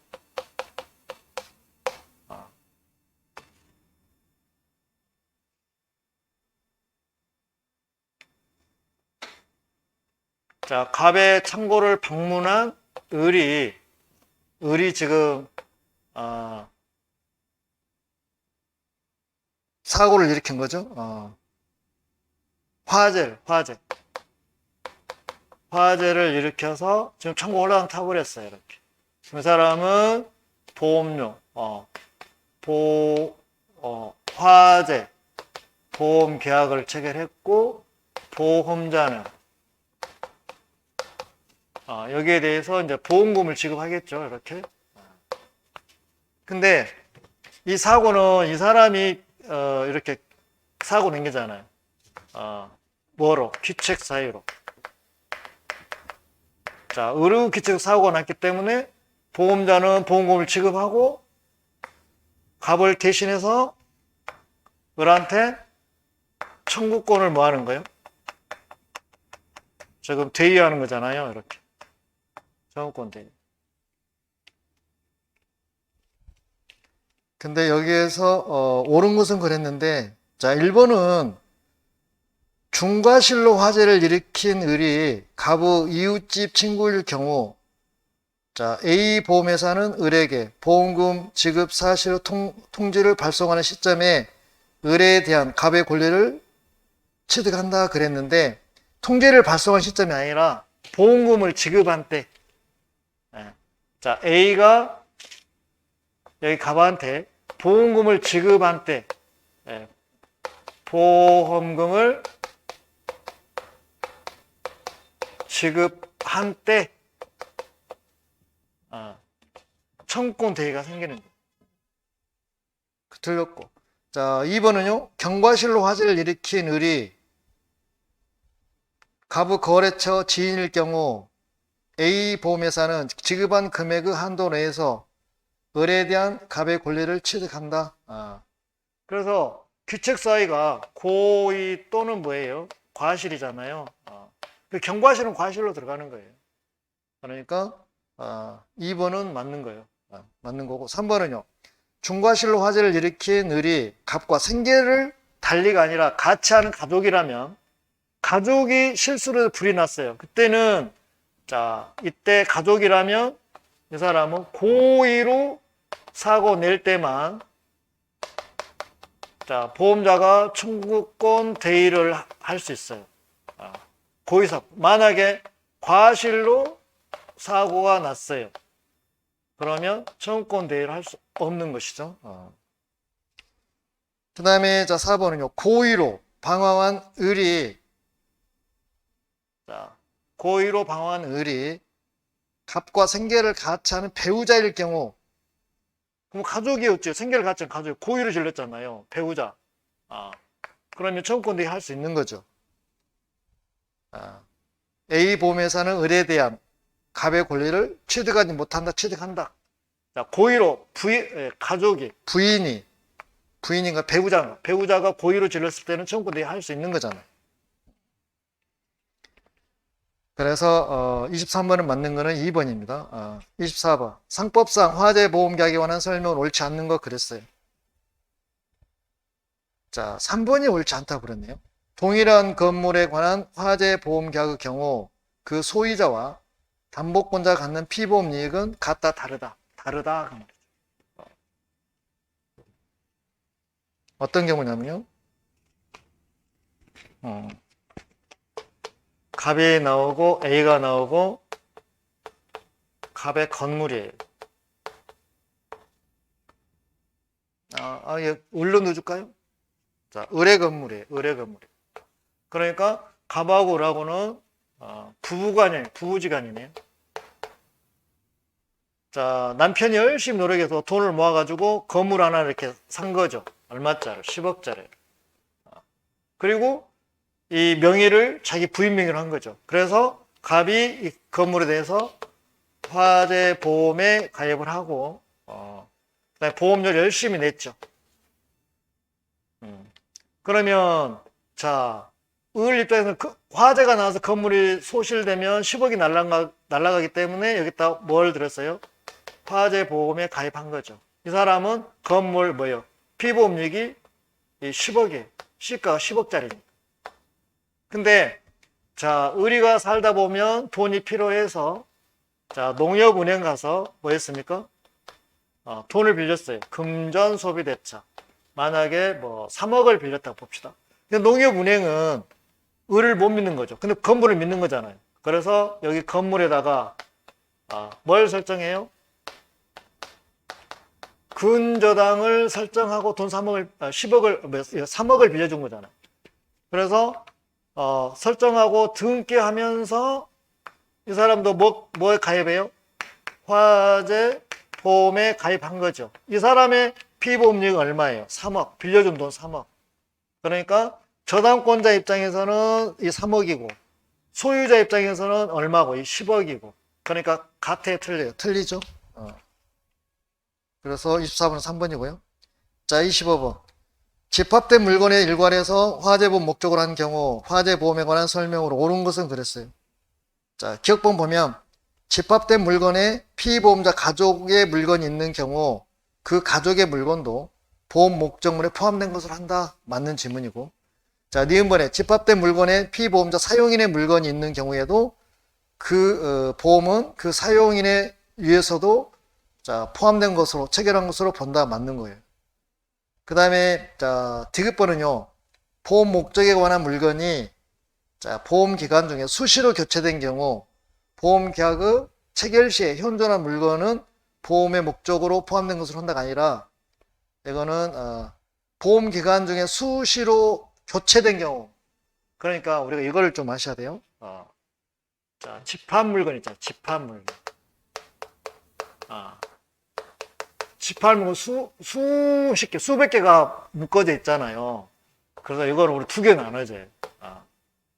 자, 갑의 창고를 방문한 을이 지금 사고를 일으킨 거죠. 화재를 일으켜서 지금 창고 올라간 타버렸어요. 이렇게. 그 사람은 보험료, 화재, 보험 계약을 체결했고 보험자는 여기에 대해서 이제 보험금을 지급하겠죠. 이렇게. 근데 이 사고는 이 사람이 이렇게 사고 낸 거잖아요. 뭐로? 귀책 사유로. 자, 의료 귀책 사고가 났기 때문에 보험자는 보험금을 지급하고 갑을 대신해서 을한테 청구권을 뭐 하는 거예요? 지금 대의하는 거잖아요. 이렇게. 청구권 대의. 근데 여기에서 옳은 것은 그랬는데 자 1번은 중과실로 화재를 일으킨 을이 갑의 이웃집 친구일 경우 자 A 보험회사는 을에게 보험금 지급 사실 통지를 발송하는 시점에 을에 대한 갑의 권리를 취득한다 그랬는데 통지를 발송한 시점이 아니라 보험금을 지급한 때 자 A가 여기 갑한테 보험금을 지급한 때, 보험금을 지급한 때 청구권 대위가 생기는 거예요. 틀렸고. 자, 2번은요. 경과실로 화재를 일으킨 을이 갑의 거래처 지인일 경우 A 보험회사는 지급한 금액의 한도 내에서 을에 대한 갑의 권리를 취득한다. 그래서 귀책사유가 고의 또는 뭐예요? 과실이잖아요. 그 경과실은 과실로 들어가는 거예요. 그러니까 2번은 맞는 거예요. 맞는 거고. 3번은요. 중과실로 화재를 일으킨 을이 갑과 생계를 달리가 아니라 같이 하는 가족이라면 가족이 실수로 불이 났어요. 그때는 자, 이때 가족이라면 이 사람은 고의로 사고 낼 때만 자, 보험자가 청구권 대위를 할 수 있어요. 고의사고. 만약에 과실로 사고가 났어요. 그러면 청구권 대위를 할 수 없는 것이죠. 그 다음에 자 4번은요. 고의로 방황한 을이 자, 고의로 방황한 을이 갑과 생계를 같이 하는 배우자일 경우 그럼 가족이었죠. 생계를 같이 하는 가족. 고의로 질렀잖아요. 배우자. 그러면 청구권 대위 할 수 있는 거죠. A 보험회사는 을에 대한 갑의 권리를 취득하지 못한다. 취득한다. 자, 고의로 가족이 부인인가 배우자가 고의로 질렀을 때는 청구권 대위 할 수 있는 거잖아요. 그래서 23번은 맞는 거는 2번입니다. 24번 상법상 화재보험계약에 관한 설명은 옳지 않는 거 그랬어요. 자 3번이 옳지 않다고 그랬네요. 동일한 건물에 관한 화재보험계약의 경우 그 소유자와 담보권자가 갖는 피보험 이익은 같다 다르다. 어떤 경우냐면요. 갑이 나오고 A가 나오고 갑의 건물이에요. 을로 넣어줄까요? 자, 을의 건물이에요. 그러니까 갑하고 을하고는 부부지간이네요. 자, 남편이 열심히 노력해서 돈을 모아가지고 건물 하나 이렇게 산 거죠. 얼마짜리? 10억짜리. 그리고 이 명의를 자기 부인 명의로 한 거죠. 그래서 갑이 이 건물에 대해서 화재보험에 가입을 하고 그다음에 보험료를 열심히 냈죠. 그러면 자, 을 입장에서는 화재가 나와서 건물이 소실되면 10억이 날아가기 때문에 여기다 뭘 들었어요? 화재보험에 가입한 거죠. 이 사람은 건물 뭐예요? 피보험료이 10억이에요. 시가가 10억짜리니까. 근데 자, 을이가 살다 보면 돈이 필요해서 자, 농협은행 가서 뭐 했습니까? 돈을 빌렸어요. 금전 소비 대차. 만약에 뭐 3억을 빌렸다고 봅시다. 근데 농협은행은 을을 못 믿는 거죠. 근데 건물을 믿는 거잖아요. 그래서 여기 건물에다가 뭘 설정해요? 근저당을 설정하고 돈 3억을 빌려준 거잖아요. 그래서 설정하고 등기 하면서 이 사람도 뭐에 가입해요? 화재 보험에 가입한 거죠. 이 사람의 피보험료가 얼마예요? 3억. 빌려준 돈 3억. 그러니까 저당권자 입장에서는 이 3억이고 소유자 입장에서는 얼마고? 이 10억이고. 그러니까 같아 틀려요. 틀리죠? 그래서 24번은 3번이고요. 자, 25번. 집합된 물건에 일괄해서 화재보험 목적으로 한 경우 화재보험에 관한 설명으로 옳은 것은 그랬어요. 자, 기억본 보면 집합된 물건에 피보험자 가족의 물건이 있는 경우 그 가족의 물건도 보험 목적물에 포함된 것으로 한다. 맞는 질문이고. 자, 니은번에 집합된 물건에 피보험자 사용인의 물건이 있는 경우에도 그 보험은 그 사용인에 의해서도 자, 포함된 것으로 체결한 것으로 본다. 맞는 거예요. 그 다음에 자, 디귿번은요. 보험 목적에 관한 물건이 자, 보험 기간 중에 수시로 교체된 경우 보험 계약의 체결 시에 현존한 물건은 보험의 목적으로 포함된 것으로 한다가 아니라 이거는 보험 기간 중에 수시로 교체된 경우. 그러니까 우리가 이거를 좀 아셔야 돼요. 자, 집합 물건 있잖아. 집합 물건. 집합 물건 수십 개, 수백 개가 묶어져 있잖아요. 그래서 이거를 우리 두 개 나눠줘요.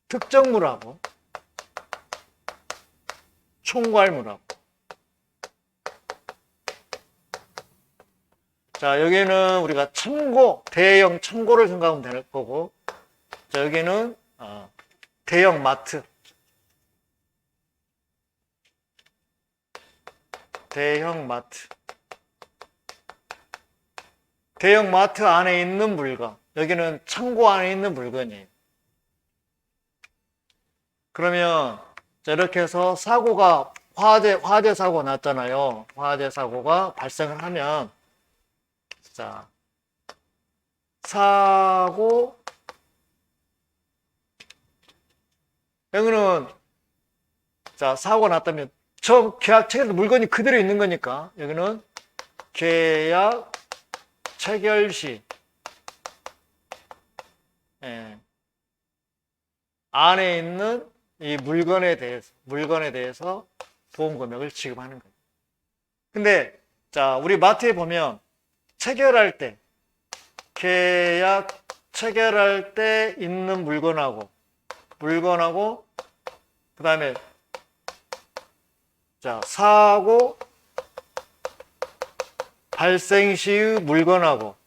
특정물하고 총괄물하고. 자, 여기는 우리가 참고, 대형 참고를 생각하면 될 거고, 자, 여기는 대형 마트. 대형 마트. 대형 마트 안에 있는 물건. 여기는 창고 안에 있는 물건이에요. 그러면 자, 이렇게 해서 사고가 화재 사고가 났잖아요. 화재 사고가 발생을 하면 자, 사고 여기는 자, 사고가 났다면 처음 계약 체결 물건이 그대로 있는 거니까 여기는 계약 체결 시 안에 있는 이 물건에 대해서 보험 금액을 지급하는 거예요. 근데 자, 우리 마트에 보면 체결할 때 계약 체결할 때 있는 물건하고 그다음에 자, 사고 발생 시의 물건하고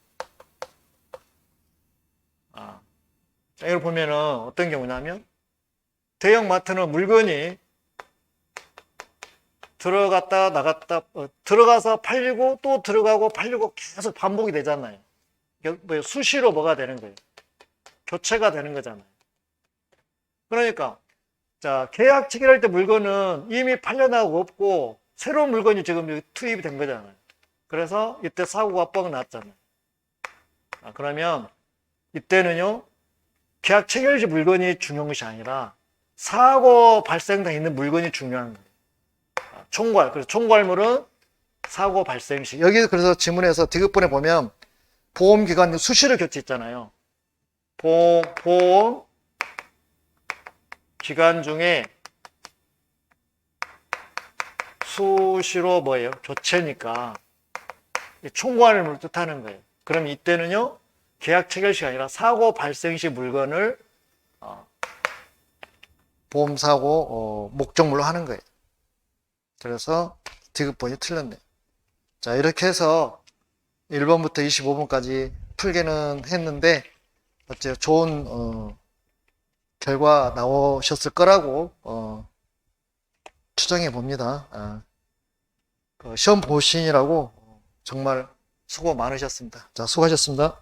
자, 이걸 보면은 어떤 경우냐면 대형 마트는 물건이 들어갔다 나갔다 들어가서 팔리고 또 들어가고 팔리고 계속 반복이 되잖아요. 수시로 뭐가 되는 거예요? 교체가 되는 거잖아요. 그러니까 자, 계약 체결할 때 물건은 이미 팔려나가고 없고 새로운 물건이 지금 투입이 된 거잖아요. 그래서 이때 사고가 뻥 났잖아요. 그러면 이때는요, 계약 체결 시 물건이 중요한 것이 아니라 사고 발생돼 있는 물건이 중요한 거예요. 총괄. 그래서 총괄물은 사고 발생 시. 여기 그래서 지문에서 디귿번에 보면 보험기간 수시로 교체했잖아요. 보험 기간 중에 수시로 뭐예요? 교체니까 총괄물을 뜻하는 거예요. 그럼 이때는요, 계약 체결 시가 아니라 사고 발생 시 물건을 보험사고 목적물로 하는 거예요. 그래서 디귿번이 틀렸네요. 자, 이렇게 해서 1번부터 25번까지 풀기는 했는데 어째 좋은 결과 나오셨을 거라고 추정해 봅니다. 시험 보시느라고 정말 수고 많으셨습니다. 자, 수고하셨습니다.